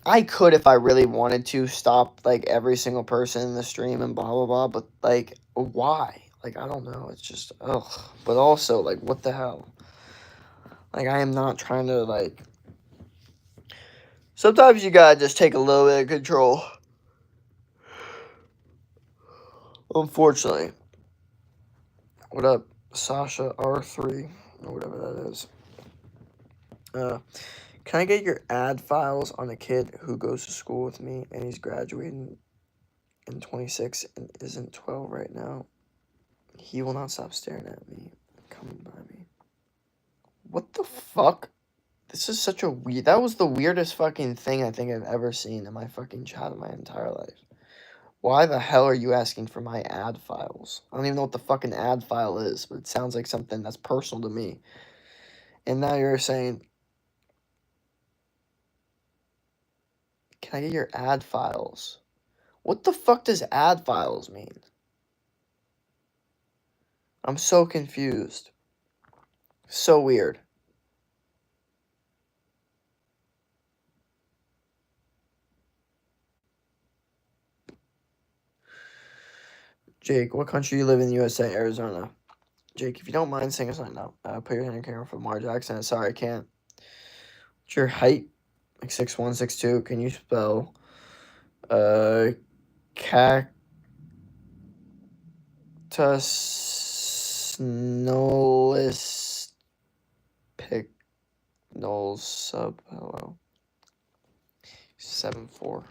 I could, if I really wanted to, stop like every single person in the stream and blah blah blah, but like why? Like I don't know. It's just ugh. But also like what the hell? Like I am not trying to like. Sometimes you gotta just take a little bit of control. Unfortunately. What up, Sasha R3 or whatever that is? Can I get your ad files on a kid who goes to school with me and he's graduating in 26 and isn't 12 right now? He will not stop staring at me, coming by me. What the fuck? This is such a weird. That was the weirdest fucking thing I think I've ever seen in my fucking chat in my entire life. Why the hell are you asking for my ad files? I don't even know what the fucking ad file is, but it sounds like something that's personal to me. And now you're saying, can I get your ad files? What the fuck does ad files mean? I'm so confused. So weird. Jake, what country you live in? USA, Arizona. Jake, if you don't mind singing something now, put your hand in the camera for Marge accent. Sorry, I can't. What's your height? Like 6'1", 6'2". Can you spell cactus nolis picnols sub hello 7'4".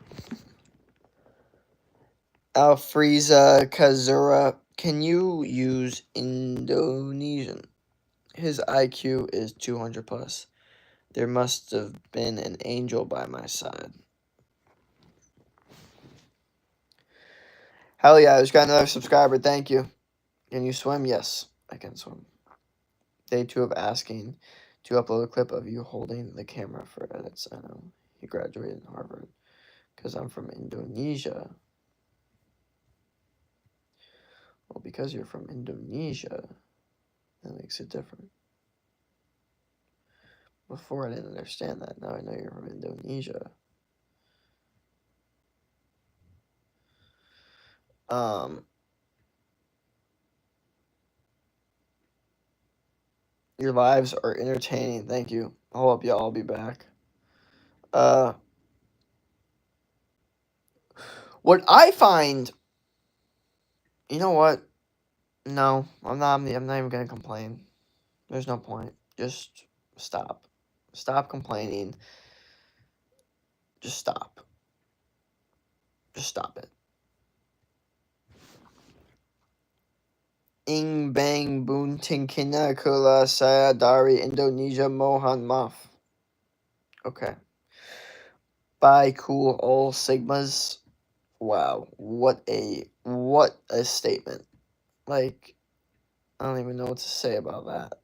Alfreza Kazura, can you use Indonesian? His IQ is 200 plus. There must have been an angel by my side. Hell yeah, I just got another subscriber. Thank you. Can you swim? Yes, I can swim. Day 2 of asking to upload a clip of you holding the camera for edits. I know. He graduated in Harvard. Because I'm from Indonesia. Well, because you're from Indonesia, that makes it different. Before I didn't understand that. Now I know you're from Indonesia. Your lives are entertaining. Thank you. Hold up, y'all. I'll be back. What I find, you know what? No, I'm not. I'm not even gonna complain. There's no point. Just stop. Stop complaining. Just stop. Just stop it. Ing bang bunting kina kula saya dari Indonesia Mohan Maaf. Okay. Bye, cool all sigmas. Wow, what a statement. Like, I don't even know what to say about that.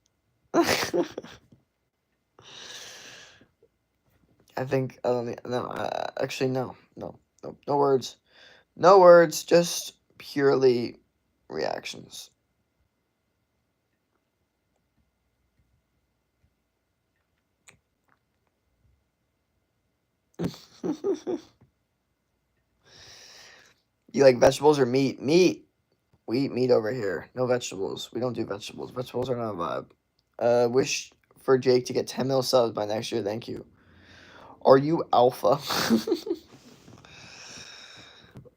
I think I don't no. Actually, no words, no words. Just purely reactions. You like vegetables or meat? Meat. We eat meat over here. No vegetables. We don't do vegetables. Vegetables are not a vibe. Wish for Jake to get 10 mil subs by next year. Thank you. Are you alpha?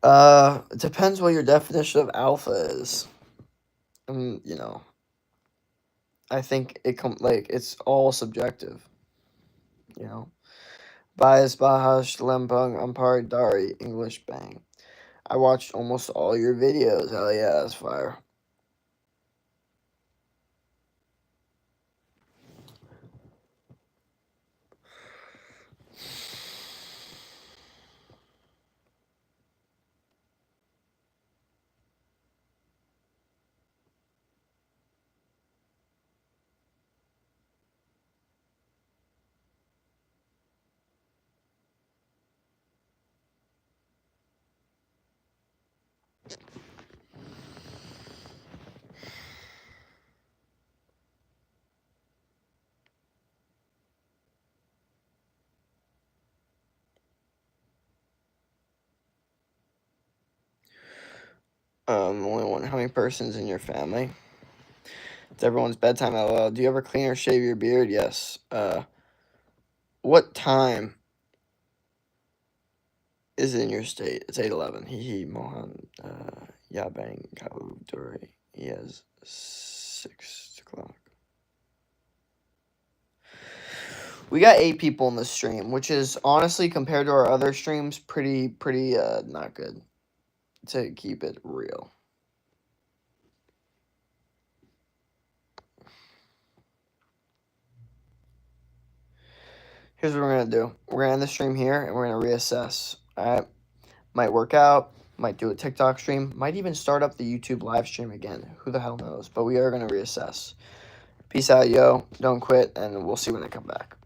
It depends what your definition of alpha is. You know, I think it's all subjective. You know, bias bahash lempung umpire dari English bang. I watched almost all your videos. Hell yeah, that's fire. Only one. How many persons in your family? It's everyone's bedtime. LOL. Do you ever clean or shave your beard? Yes. What time is it in your state? It's 8:11. Hee Mohan. Yabang Kauduri. He has 6 o'clock. We got 8 people in the stream, which is honestly compared to our other streams pretty not good, to keep it real. Here's what we're gonna do. We're gonna end the stream here and we're gonna reassess. Alright. Might work out, might do a TikTok stream, might even start up the YouTube live stream again. Who the hell knows? But we are gonna reassess. Peace out, yo. Don't quit, and we'll see when I come back.